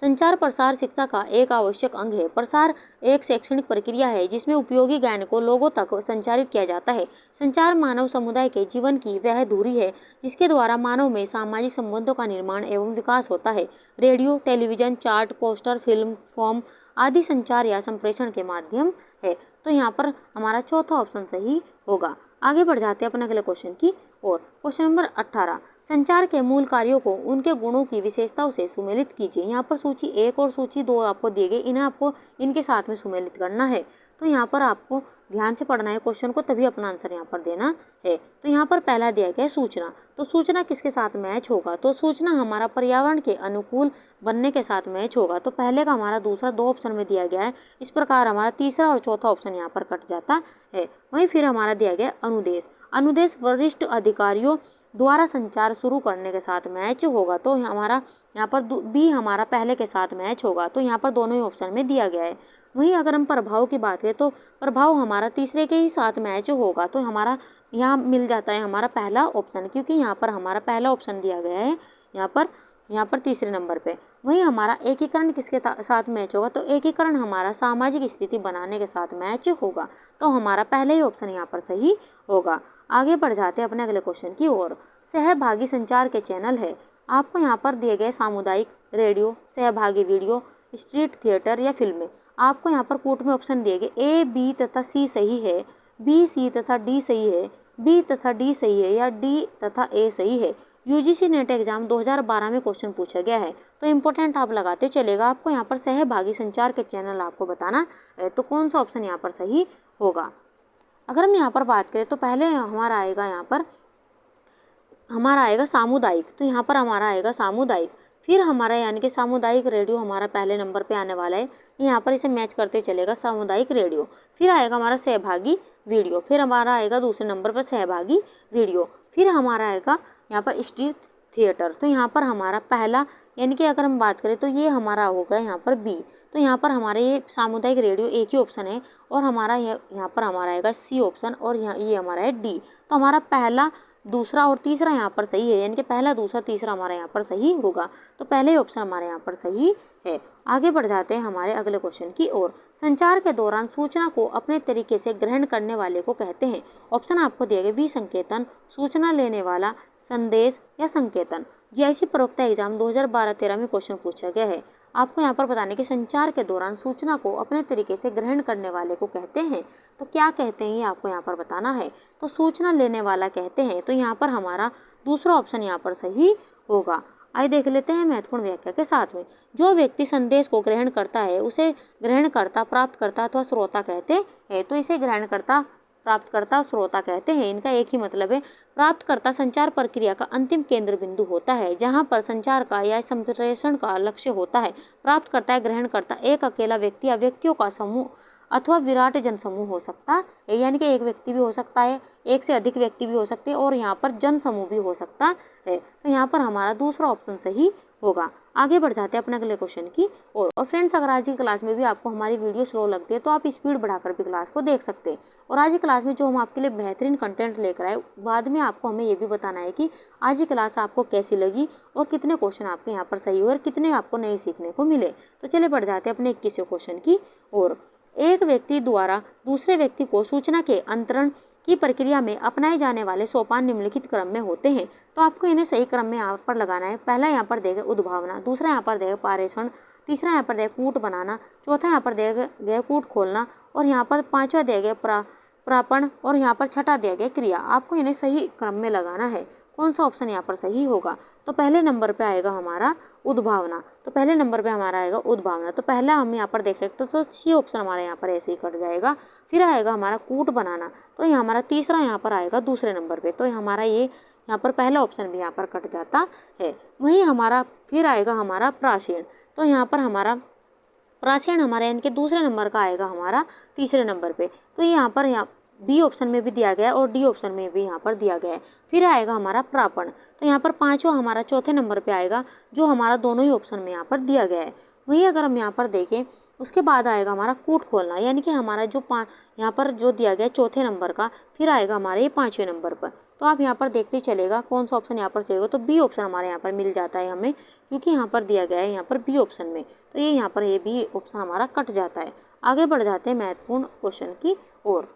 संचार प्रसार शिक्षा का एक आवश्यक अंग है। प्रसार एक शैक्षणिक प्रक्रिया है जिसमें उपयोगी ज्ञान को लोगों तक संचारित किया जाता है। संचार मानव समुदाय के जीवन की वह धुरी है जिसके द्वारा मानव में सामाजिक संबंधों का निर्माण एवं विकास होता है। Radio, television, chart, poster, film, form आदि संचार या संप्रेषण के माध्यम है। तो यहाँ पर हमारा चौथा ऑप्शन सही होगा। आगे बढ़ जाते हैं अपने अगले क्वेश्चन की और। क्वेश्चन नंबर 18, संचार के मूल कार्यों को उनके गुणों की विशेषताओं से सुमेलित कीजिए। यहाँ पर सूची 1 और सूची 2 आपको दिए गए, इन्हें आपको इनके साथ में सुमेलित करना है। तो यहाँ पर आपको ध्यान से पढ़ना है क्वेश्चन को, तभी अपना आंसर यहाँ पर देना है। तो यहाँ पर पहला दिया गया है सूचना। तो सूचना किसके साथ मैच होगा? तो सूचना हमारा पर्यावरण के अनुकूल बनने के साथ मैच होगा। तो पहले का हमारा दूसरा 2 ऑप्शन में दिया गया है। इस प्रकार हमारा तीसरा और चौथा ऑप्शन यहाँ पर कट जाता है। वहीं फिर हमारा दिया गया अनुदेश। अनुदेश वरिष्ठ अधिकारियों द्वारा संचार शुरू करने के साथ मैच होगा। तो हमारा यहाँ पर बी हमारा पहले के साथ मैच होगा। तो यहाँ पर दोनों ही ऑप्शन में दिया गया है। वहीं अगर हम प्रभाव की बात करें तो प्रभाव हमारा तीसरे के ही साथ मैच होगा। तो हमारा यहाँ मिल जाता है हमारा पहला ऑप्शन, क्योंकि यहाँ पर हमारा पहला ऑप्शन दिया गया है यहाँ पर तीसरे नंबर पे। वहीं हमारा एकीकरण किसके साथ मैच होगा? तो एकीकरण हमारा सामाजिक स्थिति बनाने के साथ मैच होगा। तो हमारा पहले ही ऑप्शन यहाँ पर सही होगा। आगे बढ़ जाते हैं अपने अगले क्वेश्चन की ओर। सहभागी संचार के चैनल है। आपको यहाँ पर दिए गए सामुदायिक रेडियो, सहभागी वीडियो, स्ट्रीट थिएटर या फिल्में। आपको यहाँ पर कूट में ऑप्शन दिए गए, ए, बी तथा सी सही है, बी, सी तथा डी सही है, बी तथा डी सही है या डी तथा ए सही है। यूजीसी नेट एग्जाम 2012 में क्वेश्चन पूछा गया है, तो इंपॉर्टेंट आप लगाते चलेगा। आपको यहाँ पर सहभागी संचार के चैनल आपको बताना है, तो कौन सा ऑप्शन यहाँ पर सही होगा। अगर हम यहाँ पर बात करें तो पहले हमारा आएगा सामुदायिक। तो यहाँ पर हमारा आएगा सामुदायिक। फिर हमारा यानी कि सामुदायिक रेडियो हमारा पहले नंबर पे आने वाला है, यहाँ पर इसे मैच करते चलेगा सामुदायिक रेडियो। फिर आएगा हमारा सहभागी वीडियो। फिर हमारा आएगा दूसरे नंबर पर सहभागी वीडियो। फिर हमारा आएगा यहाँ पर स्ट्रीट थिएटर। तो यहाँ पर हमारा पहला यानी कि अगर हम बात करें तो ये हमारा होगा यहाँ पर बी। तो यहाँ पर हमारे ये सामुदायिक रेडियो एक ही ऑप्शन है और हमारा यहाँ पर हमारा आएगा सी ऑप्शन और ये हमारा है डी। तो हमारा पहला, दूसरा और तीसरा यहाँ पर सही है, यानी कि पहला, दूसरा, तीसरा हमारा यहाँ पर सही होगा। तो पहले ऑप्शन हमारे यहाँ पर सही है। आगे बढ़ जाते हैं हमारे अगले क्वेश्चन की ओर। संचार के दौरान सूचना को अपने तरीके से ग्रहण करने वाले को कहते हैं। ऑप्शन आपको दिए गए, वी संकेतन, सूचना लेने वाला, संदेश या संकेतन। जीआईसी प्रवक्ता एग्जाम 2012-13 में क्वेश्चन पूछा गया है। आपको यहाँ पर बताने कि संचार के दौरान सूचना को अपने तरीके से ग्रहण करने वाले को कहते हैं। तो क्या कहते हैं ये आपको यहाँ पर बताना है। तो सूचना लेने वाला कहते हैं। तो यहाँ पर हमारा दूसरा ऑप्शन यहाँ पर सही होगा। आइए देख लेते हैं महत्वपूर्ण व्याख्या के साथ में। जो व्यक्ति संदेश को ग्रहण करता है उसे ग्रहणकर्ता, प्राप्तकर्ता अथवा श्रोता कहते हैं। तो इसे ग्रहणकर्ता, प्राप्तकर्ता, श्रोता कहते हैं। इनका एक ही मतलब है। प्राप्तकर्ता संचार प्रक्रिया का अंतिम केंद्र बिंदु होता है जहां पर संचार का या संप्रेषण का लक्ष्य होता है। प्राप्तकर्ता या ग्रहणकर्ता एक अकेला व्यक्ति या व्यक्तियों का समूह अथवा विराट जनसमूह हो सकता है, यानी कि एक व्यक्ति भी हो सकता है, एक से अधिक व्यक्ति भी हो सकते हैं और यहाँ पर जन समूह भी हो सकता है। तो यहाँ पर हमारा दूसरा ऑप्शन सही होगा। आगे बढ़ जाते हैं अपने अगले क्वेश्चन की और फ्रेंड्स, अगर आज की क्लास में भी आपको हमारी वीडियो स्लो लगती है तो आप स्पीड बढ़ाकर भी क्लास को देख सकते हैं। और आज की क्लास में जो हम आपके लिए बेहतरीन कंटेंट लेकर आए, बाद में आपको हमें ये भी बताना है कि आज की क्लास आपको कैसी लगी और कितने क्वेश्चन आपके यहाँ पर सही हुए और कितने आपको नए सीखने को मिले। तो चलिए बढ़ जाते हैं अपने 21वें क्वेश्चन की ओर। एक व्यक्ति द्वारा दूसरे व्यक्ति को सूचना के अंतरण की प्रक्रिया में अपनाए जाने वाले सोपान निम्नलिखित क्रम में होते हैं। तो आपको इन्हें सही क्रम में यहाँ पर लगाना है। पहला यहाँ पर देगा उद्भावना, दूसरा यहाँ पर देगा पारेषण, तीसरा यहाँ पर देगा कूट बनाना, चौथा यहाँ पर देगा कूट खोलना और यहाँ पर पांचवा देगा प्रापण और यहाँ पर छठा दिया गया क्रिया। आपको इन्हें सही क्रम में लगाना है। कौन सा ऑप्शन यहाँ पर सही होगा? तो पहले नंबर पे आएगा हमारा उद्भावना। तो पहले नंबर पे हमारा आएगा उद्भावना। तो पहला हम यहाँ पर देख सकते हो, तो सी ऑप्शन हमारा यहाँ पर ऐसे ही कट जाएगा। फिर आएगा हमारा कूट बनाना, तो ये हमारा तीसरा यहाँ पर आएगा दूसरे नंबर पे, तो हमारा ये यहाँ पर पहला ऑप्शन भी यहाँ पर कट जाता है। वहीं हमारा फिर आएगा हमारा प्राचीन, तो यहाँ पर हमारा प्राचीन हमारा यानी कि दूसरे नंबर का आएगा हमारा तीसरे नंबर पे। तो ये यहाँ पर बी ऑप्शन में भी दिया गया है और डी ऑप्शन में भी यहाँ पर दिया गया है। फिर आएगा हमारा प्रापण, तो यहाँ पर पांचवा हमारा चौथे नंबर पे आएगा, जो हमारा दोनों ही ऑप्शन में यहाँ पर दिया गया है। वहीं अगर हम यहाँ पर देखें, उसके बाद आएगा हमारा कूट खोलना, यानी कि हमारा जो यहाँ पर जो दिया गया है चौथे नंबर का, फिर आएगा हमारे ये पाँचवें नंबर पर। तो आप यहाँ पर देखते चलेगा कौन सा ऑप्शन यहाँ पर सही होगा। तो बी ऑप्शन हमारे यहाँ पर मिल जाता है हमें, क्योंकि यहाँ पर दिया गया है यहाँ पर बी ऑप्शन में, तो ये यहाँ पर ये बी ऑप्शन हमारा कट जाता है। आगे बढ़ जाते हैं महत्वपूर्ण क्वेश्चन की ओर।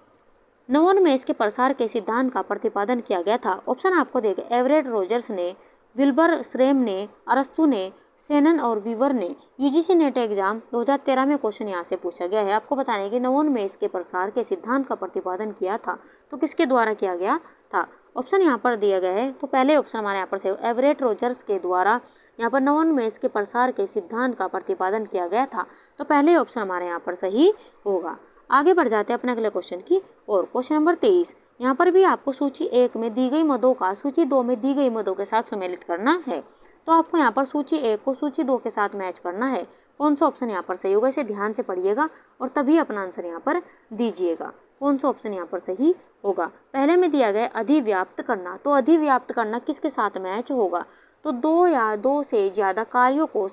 नवोन्मेष के प्रसार के सिद्धांत का प्रतिपादन किया गया था। ऑप्शन आपको देगा एवरेट रोजर्स ने, विल्बर श्रेम ने, अरस्तु ने, सेनन और वीवर ने। यूजीसी नेट एग्जाम 2013 में क्वेश्चन यहाँ से पूछा गया है। आपको बताना है कि नवोन्मेष के प्रसार के सिद्धांत का प्रतिपादन किया था, तो किसके द्वारा किया गया था? ऑप्शन यहाँ पर दिया गया है, तो पहले ऑप्शन हमारे यहाँ पर से एवरेट रोजर्स के द्वारा यहाँ पर नवोन्मेष के प्रसार के सिद्धांत का प्रतिपादन किया गया था। तो पहले ऑप्शन हमारे यहाँ पर सही होगा। आगे बढ़ जाते हैं अपने अगले क्वेश्चन की और क्वेश्चन नंबर 23। यहाँ पर भी आपको सूची 1 में दी गई मदों का सूची 2 में दी गई मदों के साथ सम्मिलित करना है। तो आपको यहाँ पर सूची 1 को सूची 2 के साथ मैच करना है। कौन सा ऑप्शन यहाँ पर सही होगा? इसे ध्यान से पढ़िएगा और तभी अपना आंसर यहाँ पर दीजिएगा। कौन सा ऑप्शन यहाँ पर सही होगा? पहले में दिया गया अधिव्याप्त करना, तो अधिव्याप्त करना किसके साथ मैच होगा? तो दो या दो से ज़्यादा कार्यों को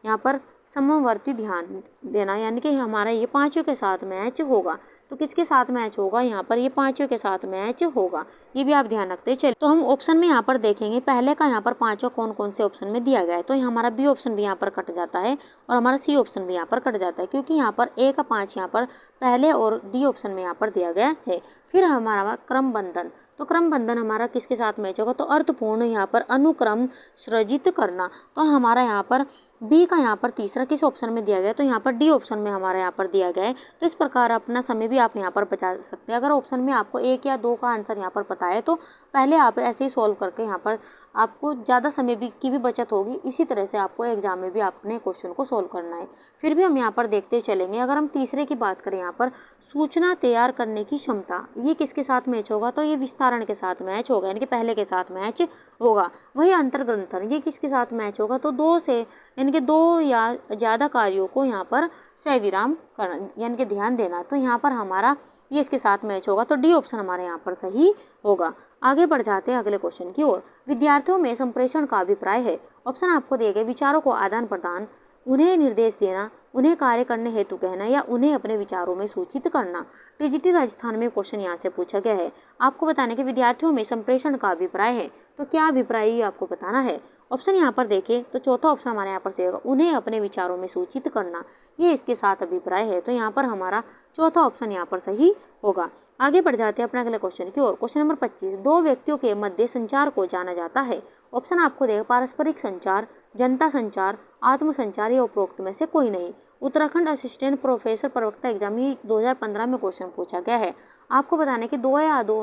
यहाँ पर समवर्ती ध्यान देना, यानी कि हमारा ये पांचों के साथ मैच होगा। तो किसके साथ मैच होगा? यहाँ पर ये पांचों के साथ मैच होगा। ये भी आप ध्यान रखते चलिए। तो हम ऑप्शन में यहाँ पर देखेंगे पहले का यहाँ पर पांचों कौन कौन से ऑप्शन में दिया गया है। तो हमारा बी ऑप्शन भी यहाँ पर कट जाता है और हमारा सी ऑप्शन भी यहाँ पर कट जाता है, क्योंकि यहाँ पर ए का 5 यहाँ पर पहले और डी ऑप्शन में यहाँ पर दिया गया है। फिर हमारा क्रम बंधन, तो क्रम बंधन हमारा किसके साथ मैच होगा? तो अर्थपूर्ण यहाँ पर अनुक्रम सृजित करना, तो हमारा यहाँ पर बी का यहाँ पर तीसरा किस ऑप्शन में दिया गया है? तो यहाँ पर डी ऑप्शन में हमारे यहाँ पर दिया गया है। तो इस प्रकार अपना समय भी आप यहाँ पर बचा सकते हैं। अगर ऑप्शन में आपको 1 या 2 का आंसर यहाँ पर पता है तो पहले आप ऐसे ही सॉल्व करके यहाँ पर आपको ज़्यादा समय की भी बचत होगी। इसी तरह से आपको एग्जाम में भी अपने क्वेश्चन को सॉल्व करना है। फिर भी हम यहाँ पर देखते चलेंगे। अगर हम तीसरे की बात करें, यहाँ पर सूचना तैयार करने की क्षमता, ये किसके साथ मैच होगा? तो ये विस्तारण के साथ मैच होगा, यानी कि पहले के साथ मैच होगा। वही अंतर्ग्रंथन, ये किसके साथ मैच होगा? तो 2 से यानी कि 2 या ज़्यादा कार्यों को यहाँ पर सविराम करना, यानी कि ध्यान देना, तो यहाँ पर हमारा ये इसके साथ मैच होगा। तो डी ऑप्शन हमारे यहाँ पर सही होगा। आगे बढ़ जाते हैं अगले क्वेश्चन की ओर। विद्यार्थियों में संप्रेषण का अभिप्राय है। ऑप्शन आपको दिए गए विचारों को आदान प्रदान, उन्हें निर्देश देना, उन्हें कार्य करने हेतु कहना या उन्हें अपने विचारों में सूचित करना। टीजीटी राजस्थान में क्वेश्चन यहाँ से पूछा गया है। आपको बताने के विद्यार्थियों में संप्रेषण का अभिप्राय है, तो क्या अभिप्राय ये आपको बताना है। ऑप्शन यहाँ पर देखें तो चौथा ऑप्शन हमारे यहाँ पर सही होगा, उन्हें अपने विचारों में सूचित करना, ये इसके साथ अभिप्राय है। तो यहाँ पर हमारा चौथा ऑप्शन यहाँ पर सही होगा। आगे बढ़ जाते हैं अपने अगले क्वेश्चन की ओर। Question number 25। 2 व्यक्तियों के मध्य संचार को जाना जाता है। ऑप्शन आपको देगा पारस्परिक संचार, जनता संचार, आत्म संचार या उपरोक्त में से कोई नहीं। उत्तराखंड असिस्टेंट प्रोफेसर प्रवक्ता एग्जाम ये 2015 में क्वेश्चन पूछा गया है। आपको बताने कि 2 या 2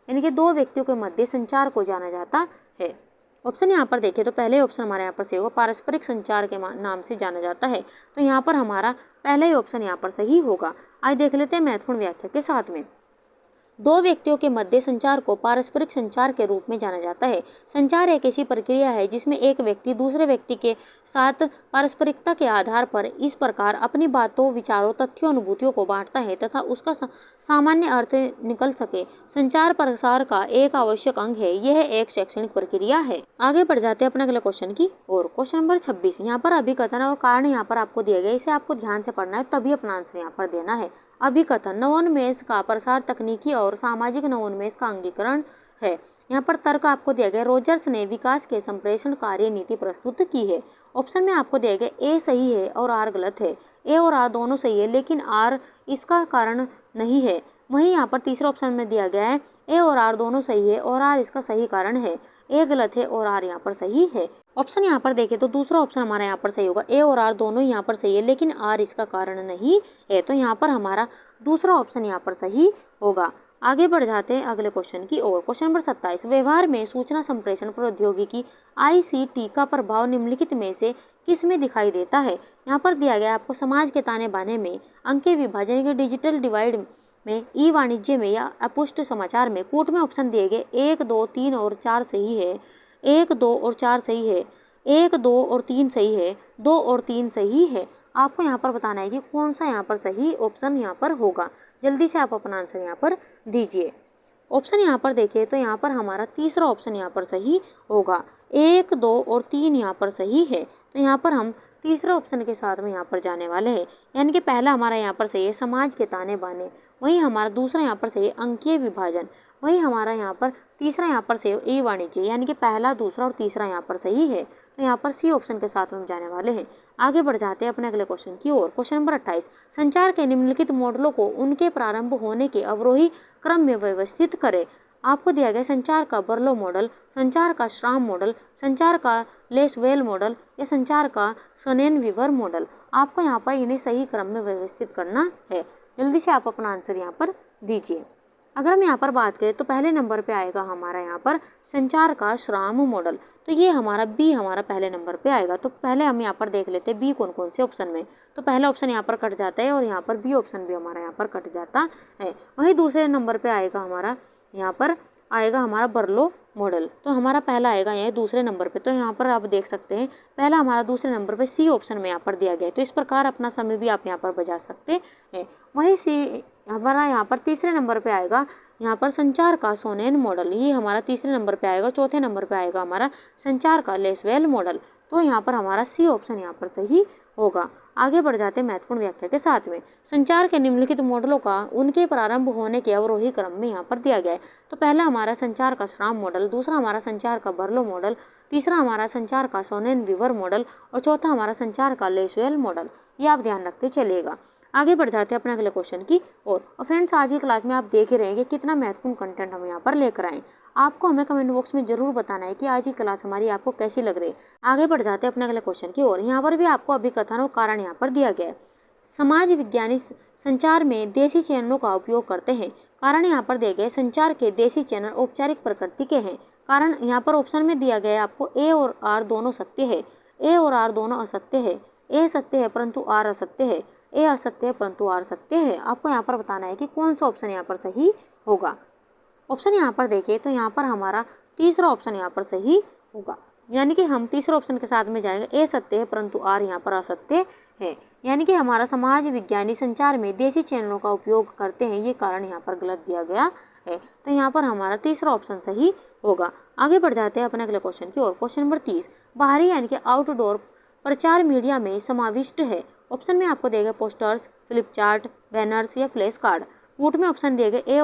यानी कि 2 व्यक्तियों के मध्य संचार को जाना जाता है। ऑप्शन यहाँ पर देखें तो पहले ऑप्शन हमारे यहाँ पर सही होगा, पारस्परिक संचार के नाम से जाना जाता है। तो यहाँ पर हमारा पहला ही ऑप्शन यहाँ पर सही होगा। आज देख लेते हैं महत्वपूर्ण व्याख्या के साथ में। दो व्यक्तियों के मध्य संचार को पारस्परिक संचार के रूप में जाना जाता है। संचार एक ऐसी प्रक्रिया है जिसमें एक व्यक्ति दूसरे व्यक्ति के साथ पारस्परिकता के आधार पर इस प्रकार अपनी बातों, विचारों, तथ्यों, अनुभूतियों को बांटता है तथा उसका सामान्य अर्थ निकल सके। संचार प्रसार का एक आवश्यक अंग है। यह एक शैक्षणिक प्रक्रिया है। आगे बढ़ जाते हैं अपने अगले क्वेश्चन की और। Question number 26। यहाँ पर अभिकथन और कारण यहाँ पर आपको दिए गए, इसे आपको ध्यान से पढ़ना है तभी अपना आंसर यहाँ पर देना है। अभिकथन नवोन्मेष का प्रसार, तकनीकी और सामाजिक नवोन्मेष का अंगीकरण है। यहाँ पर तर्क आपको दिया गया, रोजर्स ने विकास के संप्रेषण कार्य नीति प्रस्तुत की है। ऑप्शन में आपको दिया गया ए सही है और आर गलत है। ए और आर दोनों सही है लेकिन आर इसका कारण नहीं है। वहीं यहाँ पर तीसरा ऑप्शन में दिया गया है ए और आर दोनों सही है और आर इसका सही कारण है। ए गलत है और आर यहाँ पर सही है। ऑप्शन यहाँ पर देखें तो दूसरा ऑप्शन हमारा यहाँ पर सही होगा। ए और आर दोनों यहाँ पर सही है लेकिन आर इसका कारण नहीं है, तो यहाँ पर हमारा दूसरा ऑप्शन यहाँ पर सही होगा। आगे बढ़ जाते हैं अगले क्वेश्चन की ओर। Question number 27। व्यवहार में सूचना संप्रेषण प्रौद्योगिकी ICT का प्रभाव निम्नलिखित में से किस में दिखाई देता है। यहाँ पर दिया गया आपको समाज के ताने बाने में, अंकीय विभाजन के डिजिटल डिवाइड में, ई वाणिज्य में या अपुष्ट समाचार में। कूट में ऑप्शन दिए गए 1, 2, 3 और 4 सही है। 1, 2 और 4 सही है। 1, 2 और 3 सही है। 2 और 3 सही है। आपको यहाँ पर बताना है कि कौन सा यहाँ पर सही ऑप्शन यहाँ पर होगा। जल्दी से आप अपना आंसर यहाँ पर दीजिए। ऑप्शन यहाँ पर देखिए तो यहाँ पर हमारा तीसरा ऑप्शन यहाँ पर सही होगा। 1, 2 और 3 यहाँ पर सही है, तो यहाँ पर हम तीसरा ऑप्शन के साथ में यहाँ पर जाने वाले हैं। यानी कि पहला हमारा यहाँ पर सही है समाज के ताने बाने, वहीं हमारा दूसरा यहाँ पर सही है अंकीय विभाजन, वहीं हमारा यहाँ पर तीसरा यहाँ पर सही है ई वाणिज्य। यानी कि पहला, दूसरा और तीसरा यहाँ पर सही है, तो यहाँ पर सी ऑप्शन के साथ में हम जाने वाले हैं। आगे बढ़ जाते हैं अपने अगले क्वेश्चन की ओर। Question number 28। संचार के निम्नलिखित मॉडलों को उनके प्रारंभ होने के अवरोही क्रम में व्यवस्थित करें। आपको दिया गया संचार का बर्लो मॉडल, संचार का श्राम मॉडल, संचार का लेसवेल मॉडल या संचार का सोनेनवीवर मॉडल। आपको यहाँ पर इन्हें सही क्रम में व्यवस्थित करना है। जल्दी से आप अपना आंसर यहाँ पर दीजिए। अगर हम यहाँ पर बात करें तो पहले नंबर पे आएगा हमारा यहाँ पर संचार का श्राम मॉडल, तो ये हमारा बी हमारा पहले नंबर पे आएगा। तो पहले हम यहाँ पर देख लेते हैं बी कौन कौन से ऑप्शन में। तो पहला ऑप्शन यहाँ पर कट जाता है और यहाँ पर बी ऑप्शन भी हमारा यहाँ पर कट जाता है। वहीं दूसरे नंबर पे आएगा हमारा यहाँ पर आएगा हमारा बर्लो मॉडल, तो हमारा पहला आएगा यहाँ दूसरे नंबर पे। तो यहाँ पर आप देख सकते हैं पहला हमारा दूसरे नंबर पे सी ऑप्शन में यहाँ पर दिया गया है। तो इस प्रकार अपना समय भी आप यहाँ पर बचा सकते हैं। वहीं सी हमारा यहाँ पर तीसरे नंबर पे आएगा यहाँ पर संचार का सोनेन मॉडल, ये हमारा तीसरे नंबर पे आएगा। चौथे नंबर पे आएगा हमारा संचार का लेसवेल मॉडल, तो यहाँ पर हमारा सी ऑप्शन यहाँ पर सही होगा। आगे बढ़ जाते हैं महत्वपूर्ण व्याख्या के साथ में। संचार के निम्नलिखित मॉडलों का उनके प्रारंभ होने के अवरोही क्रम में यहाँ पर दिया गया है। तो पहला हमारा संचार का श्राम मॉडल, दूसरा हमारा संचार का बर्लो मॉडल, तीसरा हमारा संचार का सोनेनवीवर मॉडल और चौथा हमारा संचार का लेसवेल मॉडल। ये आप ध्यान रखते चलिएगा। आगे बढ़ जाते हैं अपने अगले क्वेश्चन की और फ्रेंड्स आज की क्लास में आप देख ही रहे हैं कि कितना महत्वपूर्ण कंटेंट हम यहाँ पर लेकर आए। आपको हमें कमेंट बॉक्स में जरूर बताना है कि आज की क्लास हमारी आपको कैसी लग रही है। आगे बढ़ जाते हैं अपने अगले क्वेश्चन की और यहाँ पर भी आपको अभिकथन और कारण यहाँ पर दिया गया है। समाज विज्ञानी संचार में देसी चैनलों का उपयोग करते हैं। कारण यहाँ पर दिए गए संचार के देसी चैनल औपचारिक प्रकृति के हैं। कारण यहाँ पर ऑप्शन में दिया गया है आपको ए और आर दोनों सत्य है, ए और आर दोनों असत्य है, ए सत्य है परंतु आर असत्य है, ए असत्य है परंतु आर सत्य है। आपको यहाँ पर बताना है कि कौन सा ऑप्शन यहाँ पर सही होगा। ऑप्शन यहाँ पर देखिए तो यहाँ पर हमारा तीसरा ऑप्शन यहाँ पर सही होगा। यानी कि हम तीसरे ऑप्शन के साथ में जाएंगे, ए सत्य है परंतु आर यहाँ पर असत्य है। यानी कि हमारा समाज विज्ञानी संचार में देसी चैनलों का उपयोग करते हैं, ये कारण यहाँ पर गलत दिया गया है। तो यहाँ पर हमारा तीसरा ऑप्शन सही होगा। आगे बढ़ जाते हैं अपने अगले क्वेश्चन की ओर। Question number 30। बाहरी यानी कि आउटडोर प्रचार मीडिया में समाविष्ट है। ऑप्शन में आपको दिए गए पोस्टर्स, फ्लिप चार्ट, बैनर्स या फ्लैश कार्ड। कूट में ऑप्शन दिए गए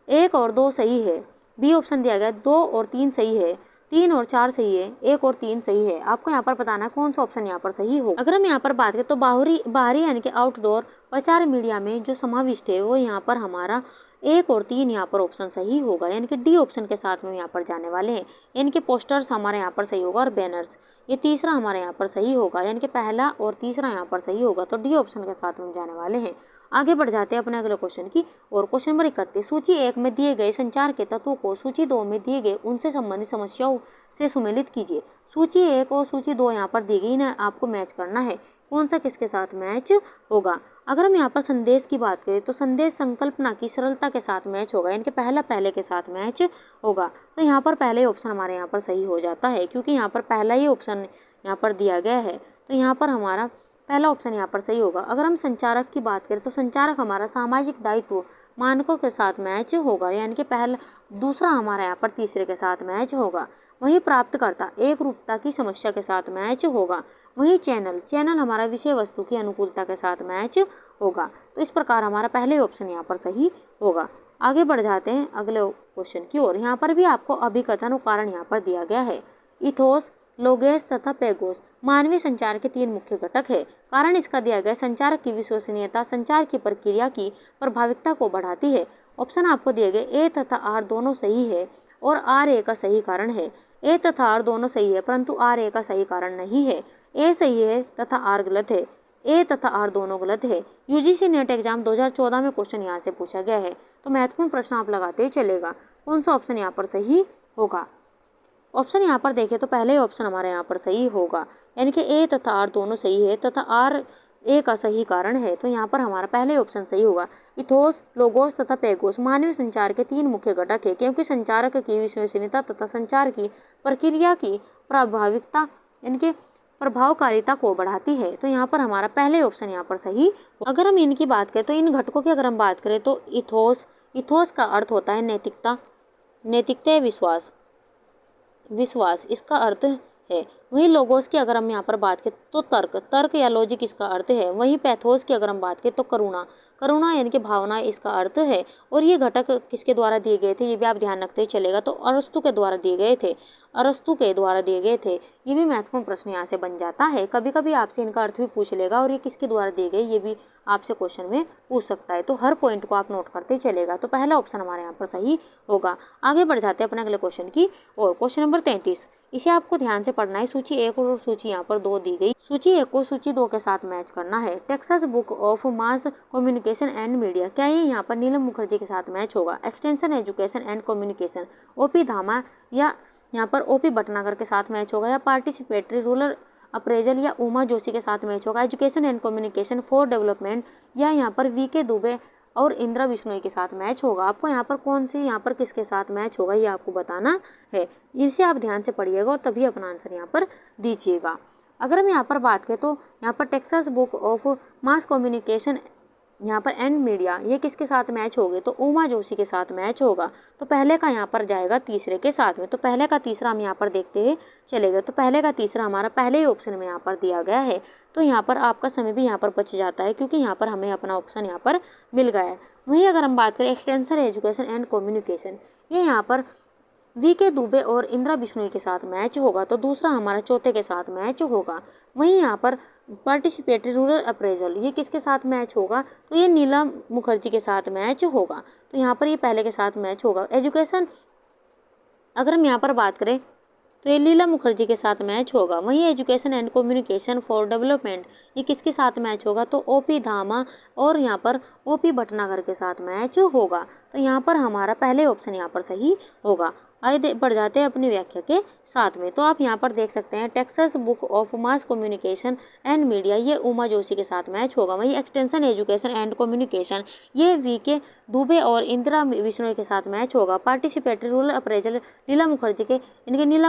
1 और 2 सही है, बी ऑप्शन दिया गया 2 और 3 सही है, 3 और 4 सही है, 1 और 3 सही है। आपको यहाँ पर बताना है कौन सा ऑप्शन यहाँ पर सही होगा। अगर हम यहाँ पर बात करें तो बाहरी यानी कि आउटडोर प्रचार मीडिया में जो समाविष्ट है वो यहाँ पर हमारा 1 और 3 यहाँ पर ऑप्शन सही होगा। यानी कि डी ऑप्शन के साथ में यहाँ पर जाने वाले हैं। यानी कि पोस्टर्स हमारे यहाँ पर सही होगा और बैनर्स ये तीसरा हमारे यहाँ पर सही होगा। यानी कि पहला और तीसरा यहाँ पर सही होगा, तो डी ऑप्शन के साथ में हम जाने वाले हैं। आगे बढ़ जाते हैं अपने अगले क्वेश्चन की और। Question number 31। सूची 1 में दिए गए संचार के तत्वों को सूची 2 में दिए गए उनसे संबंधित समस्याओं से सुमेलित कीजिए। सूची 1 और सूची 2 यहाँ पर दी गई ना, आपको मैच करना है कौन सा किसके साथ मैच होगा। अगर हम यहाँ पर संदेश की बात करें तो संदेश संकल्पना की सरलता के साथ मैच होगा, यानी कि पहला पहले के साथ मैच होगा। तो यहाँ पर पहले ऑप्शन हमारे यहाँ पर सही हो जाता है, क्योंकि यहाँ पर पहला ही ऑप्शन यहाँ पर दिया गया है। तो यहाँ पर हमारा पहला ऑप्शन यहाँ पर सही होगा। अगर हम संचारक की बात करें तो संचारक हमारा सामाजिक दायित्व मानकों के साथ मैच होगा, यानी कि पहला दूसरा हमारा यहाँ पर तीसरे के साथ मैच होगा। वही प्राप्तकर्ता एक रूपता की समस्या के साथ मैच होगा। वही चैनल हमारा विषय वस्तु की अनुकूलता के साथ मैच होगा। तो इस प्रकार हमारा पहले ऑप्शन यहाँ पर सही होगा। आगे बढ़ जाते हैं अगले क्वेश्चन की ओर। यहाँ पर भी आपको अभिकथन और कारण यहाँ पर दिया गया है। इथोस, लोगोस तथा पैगोस मानवीय संचार के 3 मुख्य घटक है। कारण इसका दिया गया संचारक की विश्वसनीयता संचार की प्रक्रिया की प्रभाविकता को बढ़ाती है। ऑप्शन आपको दिए गए ए तथा आर दोनों सही है और आर ए का सही कारण है। ए तथा आर दोनों सही है, परंतु आर ए का सही कारण नहीं है। ए सही है तथा आर गलत है। ए तथा आर दोनों गलत है। यूजीसी नेट एग्जाम 2014 में क्वेश्चन यहाँ से पूछा गया है, तो महत्वपूर्ण प्रश्न आप लगाते ही चलेगा। कौन सा ऑप्शन यहाँ पर सही होगा। ऑप्शन यहाँ पर देखें तो पहले ऑप्शन हमारे यहाँ पर सही होगा, यानी कि ए तथा आर दोनों सही है तथा आर ए का सही कारण है। तो यहाँ पर हमारा पहले ऑप्शन सही होगा। इथोस, लोगोस तथा पैगोस मानवीय संचार के 3 मुख्य घटक है, क्योंकि संचारक की विश्वसनीयता तथा संचार की प्रक्रिया की प्रभाविकता यानी कि प्रभावकारिता को बढ़ाती है। तो यहाँ पर हमारा पहले ऑप्शन यहाँ पर सही। अगर हम इनकी बात करें तो इन घटकों की अगर हम बात करें तो इथोस का अर्थ होता है नैतिकता विश्वास इसका अर्थ है। वही लोगोस की अगर हम यहाँ पर बात करें तो तर्क या लॉजिक इसका अर्थ है। वही पैथोस की अगर हम बात करें तो करुणा यानी कि भावना इसका अर्थ है। और ये घटक किसके द्वारा दिए गए थे, ये भी आप ध्यान रखते ही चलेगा। तो अरस्तु के द्वारा दिए गए थे। ये भी महत्वपूर्ण प्रश्न यहाँ से बन जाता है। कभी कभी आपसे इनका अर्थ भी पूछ लेगा और ये किसके द्वारा दिए गए ये भी आपसे क्वेश्चन में पूछ सकता है। तो हर पॉइंट को आप नोट करते चलेगा। तो पहला ऑप्शन हमारे यहाँ पर सही होगा। आगे बढ़ जाते हैं अपने अगले क्वेश्चन की और। क्वेश्चन नंबर 33, इसे आपको ध्यान से पढ़ना है। सूची 1 और सूची यहाँ पर 2 दी गई। सूची 1 को सूची 2 के साथ मैच करना है। Texas book of mass communication and media, क्या ये यहाँ पर नीलम मुखर्जी के साथ मैच होगा। Extension education and communication, OP धामा या यहाँ पर ओपी भटनागर के साथ मैच होगा। या पार्टिसिपेटरी रूरल अप्रेजल या उमा जोशी के साथ मैच होगा। Education and communication for development या यहाँ पर वीके दुबे और इंदिरा बिश्नोई के साथ मैच होगा। आपको यहाँ पर कौन सी यहाँ पर किसके साथ मैच होगा ये आपको बताना है। इसे आप ध्यान से पढ़िएगा और तभी अपना आंसर यहाँ पर दीजिएगा। अगर हम यहाँ पर बात करें तो यहाँ पर Texas book of mass communication यहाँ पर एंड मीडिया ये किसके साथ मैच होगी, तो उमा जोशी के साथ मैच होगा। तो पहले का यहाँ पर जाएगा तीसरे के साथ में। तो पहले का तीसरा हम यहाँ पर देखते हुए चलेगा। तो पहले का तीसरा हमारा पहले ही ऑप्शन में यहाँ पर दिया गया है। तो यहाँ पर आपका समय भी यहाँ पर बच जाता है, क्योंकि यहाँ पर हमें अपना ऑप्शन यहाँ पर मिल गया है। वहीं अगर हम बात करें एक्सटेंशन एजुकेशन एंड कम्युनिकेशन, ये यहाँ पर वीके दुबे और इंदिरा बिश्नोई के साथ मैच होगा। तो दूसरा हमारा चौथे के साथ मैच होगा। वहीं यहाँ पर पार्टिसिपेटरी रूरल अप्रेजल ये किसके साथ मैच होगा, तो ये नीलम मुखर्जी के साथ मैच होगा। तो यहाँ पर ये पहले के साथ मैच होगा। एजुकेशन अगर हम यहाँ पर बात करें तो ये लीला मुखर्जी के साथ मैच होगा। वहीं education and communication for development ये किसके साथ मैच होगा, तो ओपी धामा और यहाँ पर ओपी भटनागर के साथ मैच होगा। तो यहाँ पर हमारा पहले ऑप्शन यहाँ पर सही होगा। आइए बढ़ जाते हैं अपनी व्याख्या के साथ में। तो आप यहाँ पर देख सकते हैं Texas book of mass communication and media ये उमा जोशी के साथ मैच होगा। वहीं एक्सटेंशन एजुकेशन एंड कम्युनिकेशन ये वीके दुबे और इंदिरा बिश्नोई के साथ मैच होगा। पार्टिसिपेटरी रूरल अप्रेजल नीला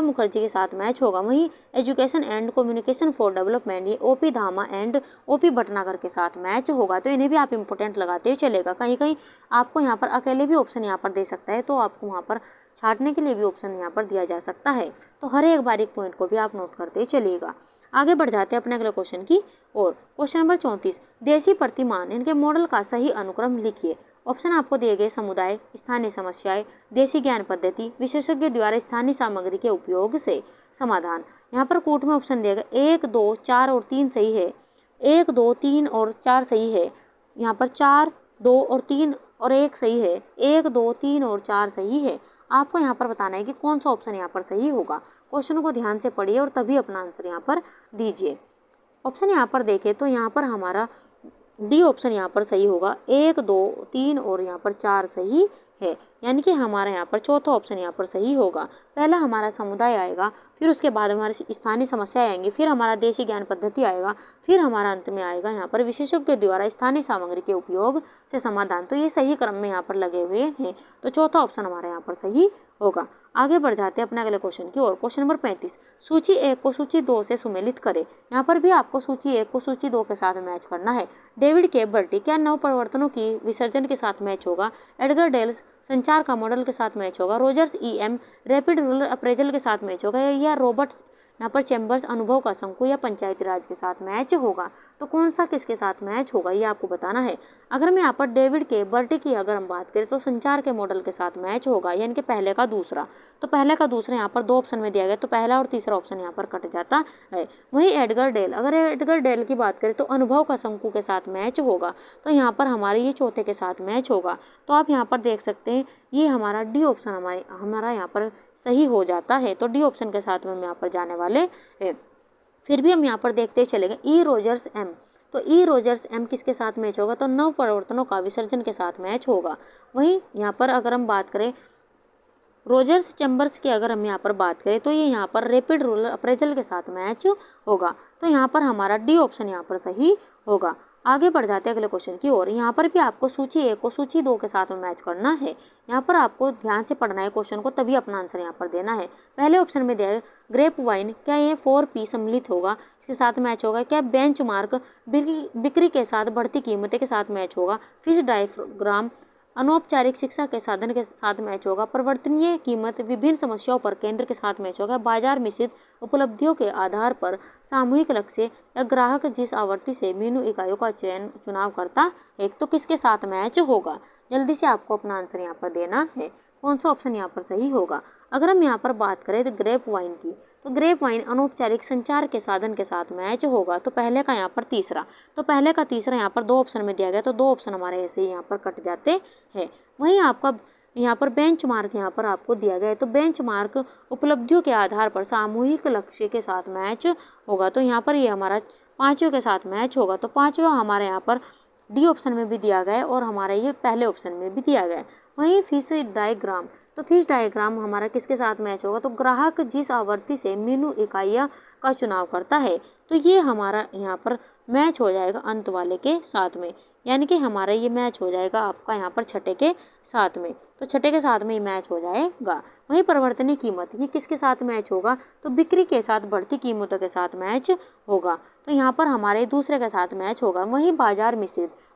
मुखर्जी के साथ मैच होगा। वहीं education and communication for development ये ओपी धामा एंड ओपी भटनागर के साथ मैच होगा। तो इन्हें भी आप इंपोर्टेंट लगाते ही चलेगा। कहीं कहीं आपको यहाँ पर अकेले भी ऑप्शन यहाँ पर दे सकता है, तो आपको वहाँ पर छाटने के लिए भी ऑप्शन यहाँ पर दिया जा सकता है। तो हर एक बारीक पॉइंट को भी आप नोट करते ही चलिएगा। आगे बढ़ जाते हैं अपने अगले क्वेश्चन की और। क्वेश्चन नंबर 34, देसी प्रतिमान इनके मॉडल का सही अनुक्रम लिखिए। ऑप्शन आपको दिए गए समुदाय, स्थानीय समस्याएं, देसी ज्ञान पद्धति, विशेषज्ञ द्वारा स्थानीय सामग्री के उपयोग से समाधान। यहाँ पर कूट में ऑप्शन दिया गया 1, 2, 4 और 3 सही है। 1, 2, 3 और 4 सही है। यहाँ पर 4, 2 और 3 और 1 सही है। 1, 2, 3 और 4 सही है। आपको यहाँ पर बताना है कि कौन सा ऑप्शन यहाँ पर सही होगा। क्वेश्चन को ध्यान से पढ़िए और तभी अपना आंसर यहाँ पर दीजिए। ऑप्शन यहाँ पर देखें तो यहाँ पर हमारा डी ऑप्शन यहाँ पर सही होगा। 1, 2, 3 और यहाँ पर 4 सही है। यानी कि हमारा यहाँ पर चौथा ऑप्शन यहाँ पर सही होगा। पहला हमारा समुदाय आएगा, फिर उसके बाद हमारी स्थानीय समस्याएं आएंगी, फिर हमारा देशी ज्ञान पद्धति आएगा, फिर हमारा अंत में आएगा यहाँ पर विशेषज्ञ द्वारा स्थानीय सामग्री के उपयोग से समाधान। तो ये सही क्रम में यहाँ पर लगे हुए हैं, तो चौथा ऑप्शन हमारा यहाँ पर सही होगा। आगे बढ़ जाते हैं अपने अगले क्वेश्चन की ओर। क्वेश्चन नंबर 35, सूची 1 को सूची 2 से सुमेलित करें। यहाँ पर भी आपको सूची 1 को सूची 2 के साथ मैच करना है। डेविड के बर्टी क्या नव परिवर्तनों की विसर्जन के साथ मैच होगा? एडगर डेल संचार का मॉडल के साथ मैच होगा? Rogers EM rapid rural appraisal के साथ मैच होगा? या रॉबर्ट यहाँ पर चैम्बर्स अनुभव का शंकु या पंचायती राज के साथ मैच होगा? तो कौन सा किसके साथ मैच होगा ये आपको बताना है। अगर मैं यहाँ पर डेविड के बर्टी की अगर हम बात करें तो संचार के मॉडल के साथ मैच होगा, यानी कि पहले का दूसरा। तो पहले का दूसरा यहाँ पर 2 ऑप्शन में दिया गया, तो पहला और तीसरा ऑप्शन यहाँ पर कट जाता है। वहीं एडगर डेल, अगर एडगर डेल की बात करें तो अनुभव का शंकु के साथ मैच होगा, तो यहाँ पर हमारे ये चौथे के साथ मैच होगा। तो आप यहाँ पर देख सकते हैं ये हमारा डी ऑप्शन हमारा यहाँ पर सही हो जाता है। तो डी ऑप्शन के साथ में हम यहाँ पर जाने वाले हैं। फिर भी हम यहाँ पर देखते चलेंगे ई रोजर्स एम। तो ई रोजर्स एम किसके साथ मैच होगा? तो नव परिवर्तनों का विसर्जन के साथ मैच होगा। वहीं यहाँ पर अगर हम बात करें रोजर्स चैम्बर्स की, अगर हम यहाँ पर बात करें तो ये यहाँ पर रैपिड रूरल अप्रेजल के साथ मैच होगा। तो यहाँ पर हमारा डी ऑप्शन यहाँ पर सही होगा। आगे बढ़ जाते हैं अगले क्वेश्चन की ओर। यहाँ पर भी आपको सूची 1 को सूची 2 के साथ में मैच करना है। यहाँ पर आपको ध्यान से पढ़ना है क्वेश्चन को, तभी अपना आंसर यहाँ पर देना है। पहले ऑप्शन में दिया है ग्रेप वाइन, क्या ये 4P सम्मिलित होगा, इसके साथ मैच होगा? क्या बेंचमार्क बिक्री के साथ बढ़ती कीमतें के साथ मैच होगा? फिश डायफ्राम अनौपचारिक शिक्षा के साधन के साथ मैच होगा? परिवर्तनीय कीमत विभिन्न समस्याओं पर केंद्र के साथ मैच होगा? बाजार मिश्रित उपलब्धियों के आधार पर सामूहिक लक्ष्य या ग्राहक जिस आवृत्ति से मेनू इकाइयों का चुनाव करता है? तो किसके साथ मैच होगा? जल्दी से आपको अपना आंसर यहाँ पर देना है। कौन सा ऑप्शन यहाँ पर सही होगा? अगर हम यहाँ पर बात करें तो ग्रेप वाइन की, तो ग्रेप वाइन अनौपचारिक संचार के साधन के साथ मैच होगा। तो पहले का यहाँ पर तीसरा, तो पहले का तीसरा यहाँ पर 2 ऑप्शन में दिया गया, तो 2 ऑप्शन हमारे ऐसे ही यहाँ पर कट जाते हैं। वहीं आपका यहाँ पर बेंचमार्क यहाँ पर आपको दिया गया है, तो बेंचमार्क उपलब्धियों के आधार पर सामूहिक लक्ष्य के साथ मैच होगा। तो यहाँ पर ये हमारा 5वें के साथ मैच होगा। तो 5वां हमारे यहाँ पर डी ऑप्शन में भी दिया गया है और हमारा ये पहले ऑप्शन में भी दिया गया है। वहीं फिश डायग्राम, तो फिश डायग्राम हमारा किसके साथ मैच होगा? तो ग्राहक जिस आवृत्ति से मेनू इकाइयाँ का चुनाव करता है, तो ये हमारा यहाँ पर मैच हो जाएगा अंत वाले के साथ में, यानी कि हमारा ये मैच हो जाएगा आपका यहाँ पर छठे के साथ में। तो छठे के साथ में ये मैच हो जाएगा। वहीं परिवर्तनीय कीमत, ये किसके साथ मैच होगा? तो बिक्री के साथ बढ़ती कीमतों के साथ मैच होगा। तो यहाँ पर हमारे दूसरे के साथ मैच होगा। वहीं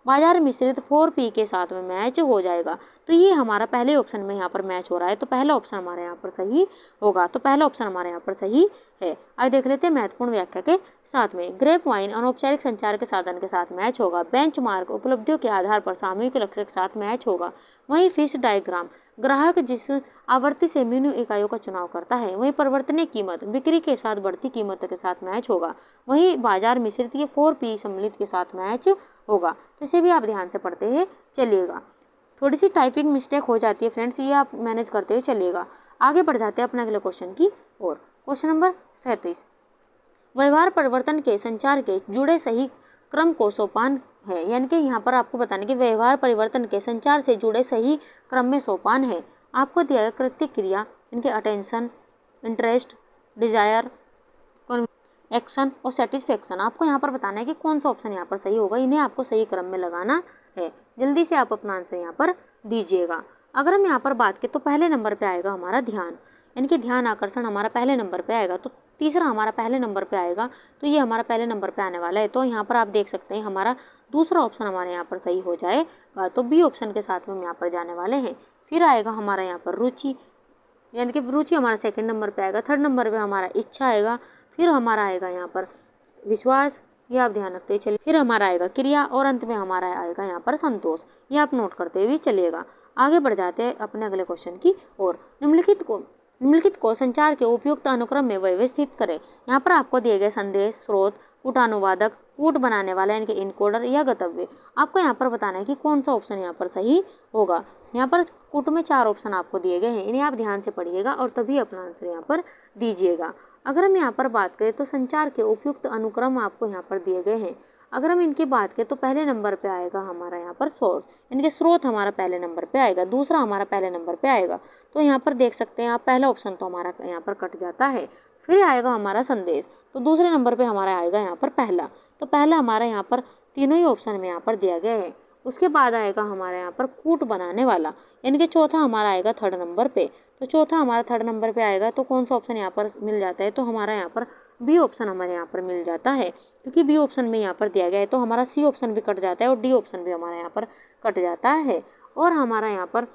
बाजार मिश्रित 4P के साथ में मैच हो जाएगा। तो ये हमारा पहले ऑप्शन में यहाँ पर मैच हो रहा है, तो पहला ऑप्शन हमारे यहाँ पर सही होगा। तो पहला ऑप्शन हमारे यहाँ पर सही है। अब देख लेते हैं महत्वपूर्ण व्याख्या के साथ में। ग्रेप वाइन अनौपचारिक संचार के साधन के साथ मैच होगा। बेंचमार्क उपलब्धियों के आधार पर सामूहिक लक्ष्य के साथ मैच होगा। वहीं फिश डायग्राम ग्राहक जिस आवृत्ति से मेनू इकाइयों का चुनाव करता है। वहीं परिवर्तनीय कीमत बिक्री के साथ बढ़ती कीमतों के साथ मैच होगा। वहीं बाजार मिश्रित ये 4P सम्मिलित के साथ मैच होगा। तो इसे भी आप ध्यान से पढ़ते हुए चलिएगा। थोड़ी सी टाइपिंग मिस्टेक हो जाती है फ्रेंड्स, ये आप मैनेज करते हुए चलिएगा। आगे बढ़ जाते हैं अपने अगले क्वेश्चन की ओर। क्वेश्चन नंबर 37, व्यवहार परिवर्तन के संचार के जुड़े सही क्रम को सोपान है। यानी कि यहाँ पर आपको बताने कि व्यवहार परिवर्तन के संचार से जुड़े सही क्रम में सोपान है। आपको दिया गया कृत्य क्रिया, इनके अटेंशन, इंटरेस्ट, डिजायर, एक्शन और सेटिस्फेक्शन। आपको यहाँ पर बताना है कि कौन सा ऑप्शन यहाँ पर सही होगा। इन्हें आपको सही क्रम में लगाना है। जल्दी से आप अपना आंसर यहाँ पर दीजिएगा। अगर हम यहाँ पर बात करें तो पहले नंबर पे आएगा हमारा ध्यान, यानी कि ध्यान आकर्षण हमारा पहले नंबर पे आएगा। तो तीसरा हमारा पहले नंबर पे आएगा, तो ये हमारा पहले नंबर पे आने वाला है। तो यहाँ पर आप देख सकते हैं हमारा दूसरा ऑप्शन हमारे यहाँ पर सही हो जाएगा। तो बी ऑप्शन के साथ में हम यहाँ पर जाने वाले हैं। फिर आएगा हमारा यहाँ पर रुचि, यानी कि रुचि हमारा सेकंड नंबर पे आएगा। थर्ड नंबर पे हमारा इच्छा आएगा। फिर हमारा आएगा यहाँ पर विश्वास, ये आप ध्यान रखते चलिए। फिर हमारा आएगा क्रिया और अंत में हमारा आएगा यहाँ पर संतोष। ये आप नोट करते हुए चलिएगा। आगे बढ़ जाते हैं अपने अगले क्वेश्चन की ओर। निम्नलिखित को संचार के उपयुक्त अनुक्रम में व्यवस्थित करें। यहाँ पर आपको दिए गए संदेश, स्रोत, कूटानुवादक, कूट बनाने वाला यानी कि इनकोडर या गंतव्य। आपको यहाँ पर बताना है कि कौन सा ऑप्शन यहाँ पर सही होगा। यहाँ पर कूट में 4 ऑप्शन आपको दिए गए हैं, इन्हें आप ध्यान से पढ़िएगा और तभी अपना आंसर यहाँ पर दीजिएगा। अगर हम यहाँ पर बात करें तो संचार के उपयुक्त अनुक्रम आपको यहाँ पर दिए गए हैं। अगर हम इनकी बात करें तो पहले नंबर पे आएगा हमारा यहाँ पर सोर्स, इनके स्रोत हमारा पहले नंबर पे आएगा, दूसरा हमारा पहले नंबर पे आएगा। तो यहाँ पर देख सकते हैं आप, पहला ऑप्शन तो हमारा यहाँ पर कट जाता है। फिर आएगा हमारा संदेश, तो दूसरे नंबर पे हमारा आएगा यहाँ पर पहला, तो पहला हमारा यहाँ पर तीनों ही ऑप्शन में यहाँ पर दिया गया है। उसके बाद आएगा हमारे यहाँ पर कूट बनाने वाला, यानी कि चौथा हमारा आएगा थर्ड नंबर पे। तो चौथा हमारा थर्ड नंबर पे आएगा, तो कौन सा ऑप्शन यहाँ पर मिल जाता है, तो हमारा यहाँ पर बी ऑप्शन हमारे यहाँ पर मिल जाता है, क्योंकि बी ऑप्शन में यहाँ पर दिया गया है। तो हमारा सी ऑप्शन भी कट जाता है और डी ऑप्शन भी हमारा यहाँ पर कट जाता है। और हमारा यहाँ पर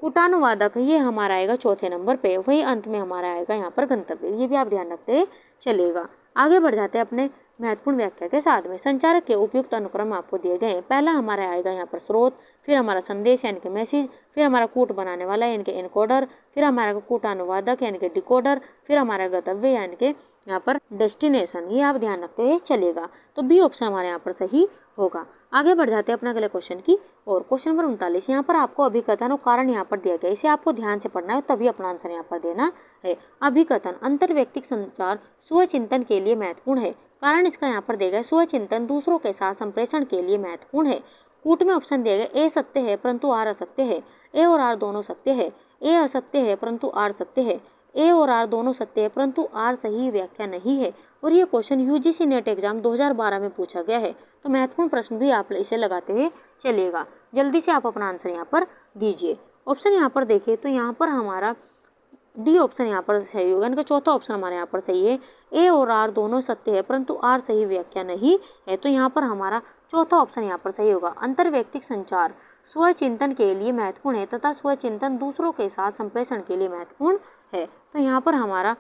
कूटानुवादक ये हमारा आएगा चौथे नंबर पे, वही अंत में हमारा आएगा यहाँ पर गंतव्य, ये भी आप ध्यान रखते चलेगा। आगे बढ़ जाते हैं अपने महत्वपूर्ण व्याख्या के साथ में। संचारक के उपयुक्त अनुक्रम आपको दिए गए हैं। पहला हमारा आएगा यहाँ पर स्रोत, फिर हमारा संदेश यानी कि मैसेज, फिर हमारा कूट बनाने वाला यानी कि एनकोडर, फिर हमारा कूटानुवादक यानी कि डिकोडर, फिर हमारा गंतव्य यानी कि यहाँ पर डेस्टिनेशन, ये आप ध्यान रखते हुए चलेगा। तो बी ऑप्शन हमारे यहाँ पर सही होगा। आगे बढ़ जाते हैं अपने अगले क्वेश्चन की और। क्वेश्चन नंबर 39, यहाँ पर आपको अभिकथन और कारण यहाँ पर दिया गया, इसे आपको ध्यान से पढ़ना है तभी अपना आंसर यहाँ पर देना है। अभिकथन अंतर्व्यक्तिक संचार स्वचिंतन के लिए महत्वपूर्ण है। कारण इसका यहाँ पर दिया गया, स्वचिंतन दूसरों के साथ संप्रेषण के लिए महत्वपूर्ण है। कूट में ऑप्शन दिया गया, ए सत्य है परंतु आर असत्य है, ए और आर दोनों सत्य है, ए असत्य है परंतु आर सत्य है, ए और आर दोनों सत्य है परंतु आर सही व्याख्या नहीं है। और ये क्वेश्चन यूजीसी नेट एग्जाम 2012 में पूछा गया है। तो महत्वपूर्ण प्रश्न भी आप इसे लगाते हुए चलिएगा। जल्दी से आप अपना आंसर यहाँ पर दीजिए। ऑप्शन यहाँ पर देखिए तो यहाँ पर हमारा डी ऑप्शन यहाँ पर सही होगा, इनका चौथा ऑप्शन हमारे यहाँ पर सही है। ए और आर दोनों सत्य है परंतु आर सही व्याख्या नहीं है, तो यहाँ पर हमारा चौथा ऑप्शन यहाँ पर सही होगा। अंतर्व्यक्तिक संचार स्वचिंतन के लिए महत्वपूर्ण है तथा स्वचिंतन दूसरों के साथ संप्रेषण के लिए महत्वपूर्ण है, तो यहाँ पर हमारा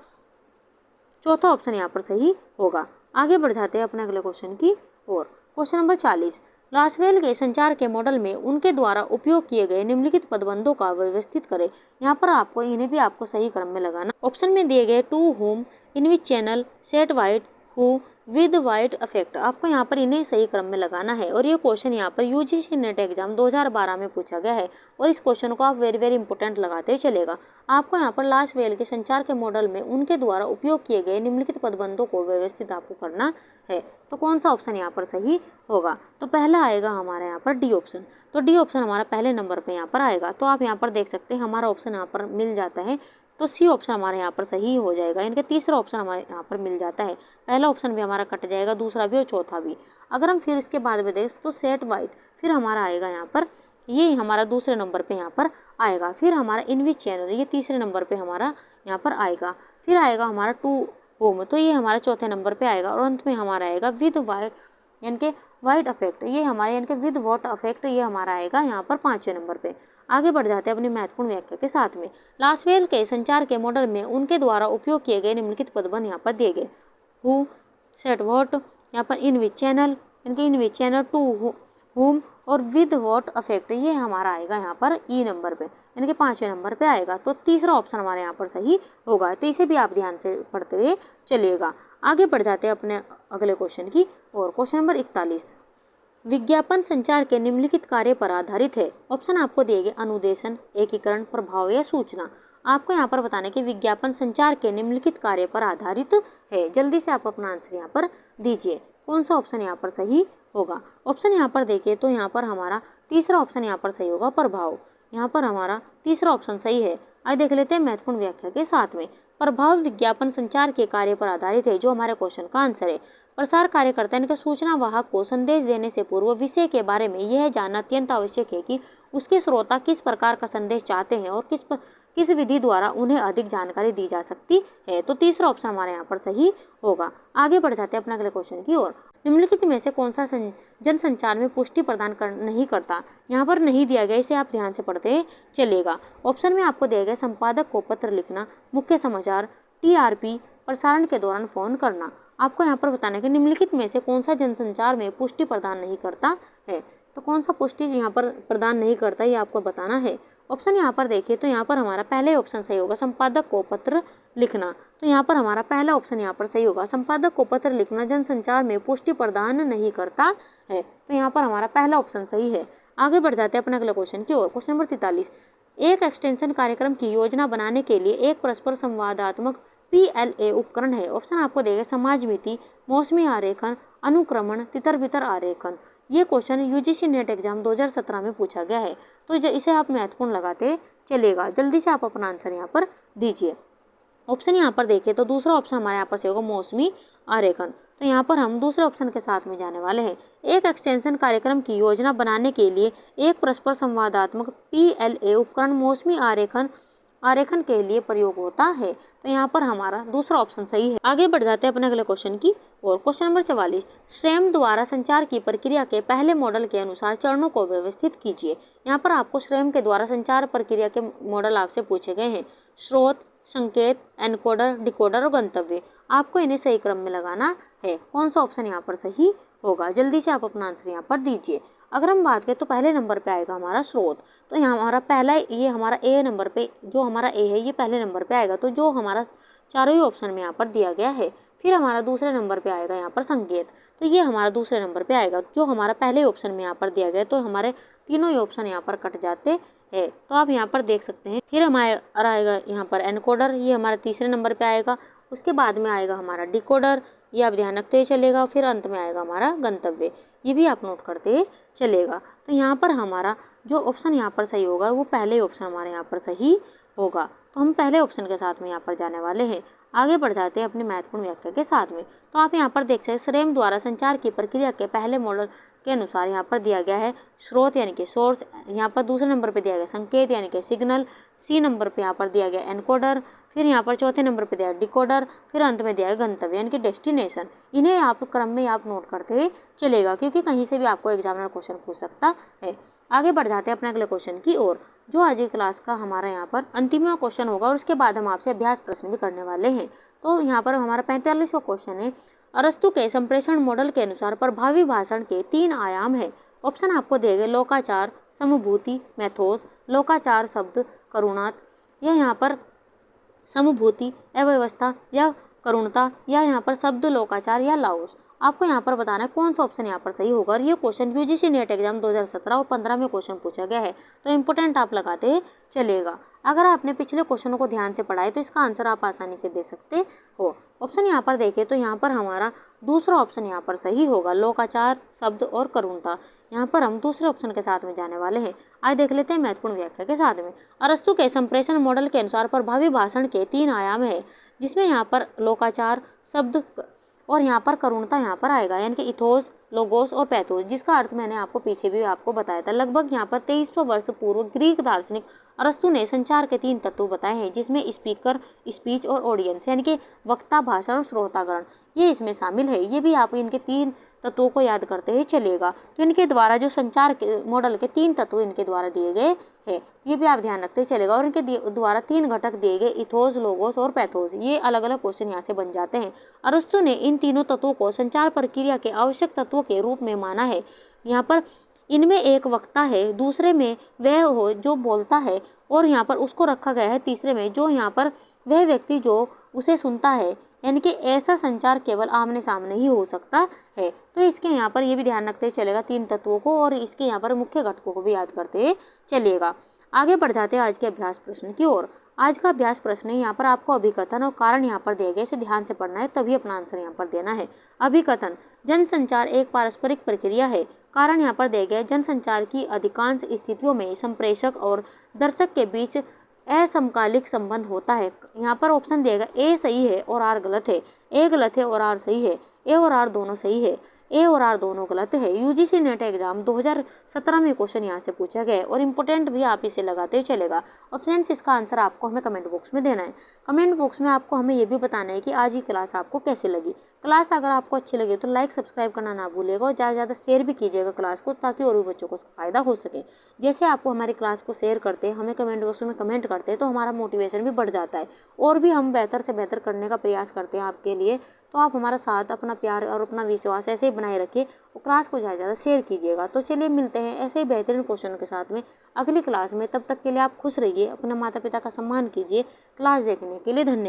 चौथा ऑप्शन यहाँ पर सही होगा। आगे बढ़ जाते हैं अपने अगले क्वेश्चन की ओर। क्वेश्चन नंबर 40, लासवेल के संचार के मॉडल में उनके द्वारा उपयोग किए गए निम्नलिखित पदबंधों का व्यवस्थित करें। यहाँ पर आपको इन्हें भी आपको सही क्रम में लगाना। ऑप्शन में दिए गए to whom, in which channel, says what, who, with what effect, आपको यहाँ पर इन्हें सही क्रम में लगाना है। और ये क्वेश्चन यहाँ पर यूजीसी नेट एग्जाम 2012 में पूछा गया है और इस क्वेश्चन को आप वेरी इंपॉर्टेंट लगाते चलेगा। आपको यहाँ पर लासवेल के संचार के मॉडल में उनके द्वारा उपयोग किए गए निम्नलिखित पदबंधों को व्यवस्थित आपको करना है, तो कौन सा ऑप्शन यहाँ पर सही होगा, तो पहला आएगा हमारा यहाँ पर डी ऑप्शन। तो डी ऑप्शन हमारा पहले नंबर पे यहाँ पर आएगा, तो आप यहाँ पर देख सकते हैं हमारा ऑप्शन यहाँ पर मिल जाता है, तो सी ऑप्शन हमारे यहाँ पर सही हो जाएगा। इनके तीसरा ऑप्शन हमारे यहाँ पर मिल जाता है, पहला ऑप्शन भी हमारा कट जाएगा, दूसरा भी और चौथा भी। अगर हम फिर इसके बाद में देखें तो सेट वाइट फिर हमारा आएगा यहाँ पर, ये हमारा दूसरे नंबर पे यहाँ पर आएगा। फिर हमारा इनविच चैनल ये तीसरे नंबर पे हमारा यहाँ पर आएगा। फिर आएगा हमारा टू होम, तो ये हमारा चौथे नंबर पे आएगा। और अंत में हमारा आएगा विद वाइट यानी कि वाइट अफेक्ट, ये हमारे यानी कि विद वॉट अफेक्ट, ये हमारा आएगा यहाँ पर 5वें नंबर पे। आगे बढ़ जाते हैं अपनी महत्वपूर्ण व्याख्या के साथ में। लासवेल के संचार के मॉडल में उनके द्वारा उपयोग किए गए निम्नलिखित पदबंध यहाँ पर दिए गए, हु, सेट वॉट, यहाँ पर इन विच चैनल, इनके इन विच चैनल, टू होम और विद वॉट अफेक्ट, ये हमारा आएगा यहाँ पर ई नंबर पे, यानी कि 5वें नंबर पे आएगा। तो तीसरा ऑप्शन हमारे यहाँ पर सही होगा, तो इसे भी आप ध्यान से पढ़ते हुए चलिएगा। आगे बढ़ जाते हैं अपने अगले क्वेश्चन की और। क्वेश्चन नंबर 41, विज्ञापन संचार के निम्नलिखित कार्य पर आधारित है। ऑप्शन आपको दिए गए अनुदेशन, एकीकरण, प्रभाव या सूचना। आपको यहाँ पर बताना कि विज्ञापन संचार के निम्नलिखित कार्य पर आधारित है। जल्दी से आप अपना आंसर यहाँ पर दीजिए, कौन सा ऑप्शन यहाँ पर सही होगा। ऑप्शन यहाँ पर देखिए तो यहाँ पर हमारा तीसरा ऑप्शन यहाँ पर सही होगा, प्रभाव। यहाँ पर हमारा तीसरा ऑप्शन सही है। आइए देख लेते हैं महत्वपूर्ण व्याख्या के साथ में। प्रभाव विज्ञापन संचार के कार्य पर आधारित है, जो हमारे क्वेश्चन का आंसर है। प्रसार कार्यकर्ता इनके सूचना वाहक को संदेश देने से पूर्व विषय के बारे में यह जानना अत्यंत आवश्यक है कि उसके श्रोता किस प्रकार का संदेश चाहते हैं और किस विधि द्वारा उन्हें अधिक जानकारी दी जा सकती है। तो तीसरा ऑप्शन हमारे यहाँ पर सही होगा। आगे बढ़ जाते हैं अपने अगले क्वेश्चन की ओर। निम्नलिखित में से कौन सा जनसंचार में पुष्टि प्रदान नहीं करता। यहाँ पर नहीं दिया गया, इसे आप ध्यान से पढ़ते चलेगा। ऑप्शन में आपको दिया गया संपादक को पत्र लिखना, मुख्य समाचार, टीआरपी, प्रसारण के दौरान फोन करना। आपको यहाँ पर बताना है कि निम्नलिखित में से कौन सा जनसंचार में पुष्टि प्रदान नहीं करता है, तो कौन सा पुष्टि यहाँ पर प्रदान नहीं करता ये आपको बताना है। ऑप्शन यहाँ पर देखिए तो यहाँ पर हमारा पहले ऑप्शन सही होगा, संपादक को पत्र लिखना। तो यहाँ पर हमारा पहला ऑप्शन यहाँ पर सही होगा, संपादक को पत्र लिखना जनसंचार में पुष्टि प्रदान नहीं करता है। तो यहाँ पर हमारा पहला ऑप्शन सही है। आगे बढ़ जाते हैं अपने अगले क्वेश्चन की ओर। क्वेश्चन नंबर 43, एक एक्सटेंशन कार्यक्रम की योजना बनाने के लिए एक परस्पर संवादात्मक PLA उपकरण है? ऑप्शन आपको देगा समाज मिति, मौसमी आरेखन, अनुक्रमण, तितर बितर आरेखन। ये क्वेश्चन UGC नेट एग्जाम 2017 में पूछा गया है, तो इसे आप महत्वपूर्ण लगाते चलेगा। जल्दी से आप अपना आंसर यहाँ पर दीजिए। ऑप्शन यहाँ पर देखें तो दूसरा ऑप्शन हमारे यहाँ पर से होगा मौसमी आरेखन। तो यहाँ पर हम दूसरे ऑप्शन के साथ में जाने वाले हैं। एक एक्सटेंशन कार्यक्रम की योजना बनाने के लिए एक परस्पर संवादात्मक PLA उपकरण मौसमी आरेखन के लिए प्रयोग होता है। तो यहाँ पर हमारा दूसरा ऑप्शन सही है। आगे बढ़ जाते हैं अपने अगले क्वेश्चन की और। क्वेश्चन नंबर 44, श्रेम द्वारा संचार की प्रक्रिया के पहले मॉडल के अनुसार चरणों को व्यवस्थित कीजिए। यहाँ पर आपको श्रेम के द्वारा संचार प्रक्रिया के मॉडल आपसे पूछे गए हैं। स्रोत, संकेत, एनकोडर, डिकोडर और गंतव्य। आपको इन्हें सही क्रम में लगाना है। कौन सा ऑप्शन यहाँ पर सही होगा? जल्दी से आप अपना आंसर यहाँ पर दीजिए। अगर हम बात करें तो पहले नंबर पे आएगा हमारा स्रोत। तो यहाँ हमारा पहला, ये हमारा ए नंबर पे, जो हमारा ए है ये पहले नंबर पे आएगा, तो जो हमारा चारों ही ऑप्शन में यहाँ पर दिया गया है। फिर हमारा दूसरे नंबर पे आएगा यहाँ पर संकेत, तो ये हमारा दूसरे नंबर पे आएगा, जो हमारा पहले ऑप्शन में यहाँ पर दिया गया। तो हमारे तीनों ही ऑप्शन यहाँ पर कट जाते हैं। तो आप यहाँ पर देख सकते हैं। फिर हमारा आएगा यहाँ पर एनकोडर, ये हमारा तीसरे नंबर पे आएगा। उसके बाद में आएगा हमारा डिकोडर, ये आप ध्यान रखते चलेगा। फिर अंत में आएगा हमारा गंतव्य, ये भी आप नोट करते चलेगा। तो यहाँ पर हमारा जो ऑप्शन यहाँ पर सही होगा वो पहले ऑप्शन हमारे यहाँ पर सही होगा। तो हम पहले ऑप्शन के साथ में यहाँ पर जाने वाले हैं। आगे बढ़ जाते हैं अपनी महत्वपूर्ण व्याख्या के साथ में। तो आप यहाँ पर देख सकते हैं श्रेम द्वारा संचार की प्रक्रिया के पहले मॉडल के अनुसार यहाँ पर दिया गया है स्रोत यानी कि सोर्स, यहाँ पर दूसरे नंबर पर दिया गया संकेत यानी कि सिग्नल, सी नंबर पे यहाँ पर दिया गया एनकोडर, फिर यहाँ पर चौथे नंबर पे दिया डिकोडर, फिर अंत में दिया गया गंतव्य यानी कि डेस्टिनेशन। इन्हें आप क्रम में आप नोट करते चलेगा, क्योंकि कहीं से भी आपको एग्जामिनर क्वेश्चन पूछ सकता है। आगे बढ़ जाते हैं अपने अगले क्वेश्चन की ओर, जो आज की क्लास का हमारा यहाँ पर अंतिम क्वेश्चन होगा और उसके बाद हम आपसे अभ्यास प्रश्न भी करने वाले हैं। तो यहाँ पर हमारा 45वां क्वेश्चन है। अरस्तु के संप्रेषण मॉडल के अनुसार प्रभावी भाषण के 3 आयाम है। ऑप्शन आपको देंगे लोकाचार, समभूति, मैथोस, लोकाचार शब्द करुणात, या यहाँ पर समभूति, अव्यवस्था या करुणता, या यहाँ पर शब्द लोकाचार या लाओस। आपको यहाँ पर बताना है कौन सा ऑप्शन यहाँ पर सही होगा। और ये क्वेश्चन UGC नेट एग्जाम 2017 और 15 में क्वेश्चन पूछा गया है, तो इम्पोर्टेंट आप लगाते चलेगा। अगर आपने पिछले क्वेश्चनों को ध्यान से पढ़ा है तो इसका आंसर आप आसानी से दे सकते हो। ऑप्शन यहाँ पर देखें तो यहाँ पर हमारा दूसरा ऑप्शन यहाँ पर सही होगा, लोकाचार शब्द और करुणता। यहाँ पर हम दूसरे ऑप्शन के साथ में जाने वाले हैं। आज देख लेते हैं महत्वपूर्ण व्याख्या के साथ में। अरस्तु के संप्रेषण मॉडल के अनुसार प्रभावी भाषण के 3 आयाम है, जिसमें यहाँ पर लोकाचार शब्द और यहाँ पर करुणता यहाँ पर आएगा, यानी कि इथोस, लोगोस और पैथोस, जिसका अर्थ मैंने आपको पीछे भी आपको बताया था। लगभग यहाँ पर 2300 वर्ष पूर्व ग्रीक दार्शनिक अरस्तु ने संचार के 3 तत्व बताए हैं, जिसमें स्पीकर, स्पीच और ऑडियंस यानी कि वक्ता, भाषण और श्रोतागण, ये इसमें शामिल है। ये भी आप इनके 3 तत्वों को याद करते ही चलेगा। तो इनके द्वारा जो संचार के मॉडल के 3 तत्व इनके द्वारा दिए गए हैं, ये भी आप ध्यान रखते चलेगा। और इनके द्वारा 3 घटक दिए गए, इथोस, लोगोस और पैथोस। ये अलग अलग क्वेश्चन यहाँ से बन जाते हैं। अरस्तु ने इन तीनों तत्वों को संचार प्रक्रिया के आवश्यक तत्वों के रूप में माना है। यहाँ पर इनमें एक वक्ता है, दूसरे में वह हो जो बोलता है, और यहाँ पर उसको रखा गया है तीसरे में, जो यहाँ पर वह व्यक्ति जो उसे सुनता है। यानी कि ऐसा संचार केवल आमने सामने ही हो सकता है। तो इसके यहाँ पर ये भी ध्यान रखते चलेगा 3 तत्वों को, और इसके यहाँ पर मुख्य घटकों को भी याद करते चलिएगा। आगे बढ़ जाते हैं आज के अभ्यास प्रश्न की ओर। आज का अभ्यास प्रश्न है, यहाँ पर आपको अभिकथन और कारण यहाँ पर दिए गए, इसे ध्यान से पढ़ना है, तभी अपना आंसर यहाँ पर देना है। अभिकथन, जनसंचार एक पारस्परिक प्रक्रिया है। कारण यहाँ पर दिए गए, जनसंचार की अधिकांश स्थितियों में संप्रेषक और दर्शक के बीच असमकालिक संबंध होता है। यहाँ पर ऑप्शन दिएगा ए सही है और आर गलत है, ए गलत है और आर सही है, ए और आर दोनों सही है, ए और आर दोनों गलत है। UGC नेट एग्जाम 2017 में क्वेश्चन यहाँ से पूछा गया है, और इम्पोर्टेंट भी आप इसे लगाते चलेगा। और फ्रेंड्स, इसका आंसर आपको हमें कमेंट बॉक्स में देना है। कमेंट बॉक्स में आपको हमें ये भी बताना है कि आज की क्लास आपको कैसी लगी। क्लास अगर आपको अच्छी लगी तो लाइक सब्सक्राइब करना ना भूलिएगा, और ज़्यादा से ज़्यादा शेयर भी कीजिएगा क्लास को, ताकि और भी बच्चों को उसका फ़ायदा हो सके। जैसे आपको हमारी क्लास को शेयर करते हैं, हमें कमेंट बॉक्स में कमेंट करते हैं, तो हमारा मोटिवेशन भी बढ़ जाता है, और भी हम बेहतर से बेहतर करने का प्रयास करते हैं आपके लिए। तो आप हमारा साथ, अपना प्यार और अपना विश्वास ऐसे ही बनाए रखिए, और क्लास को ज़्यादा से ज़्यादा शेयर कीजिएगा। तो चलिए मिलते हैं ऐसे ही बेहतरीन क्वेश्चन के साथ में अगली क्लास में। तब तक के लिए आप खुश रहिए, अपने माता पिता का सम्मान कीजिए। क्लास देखने के लिए धन्यवाद।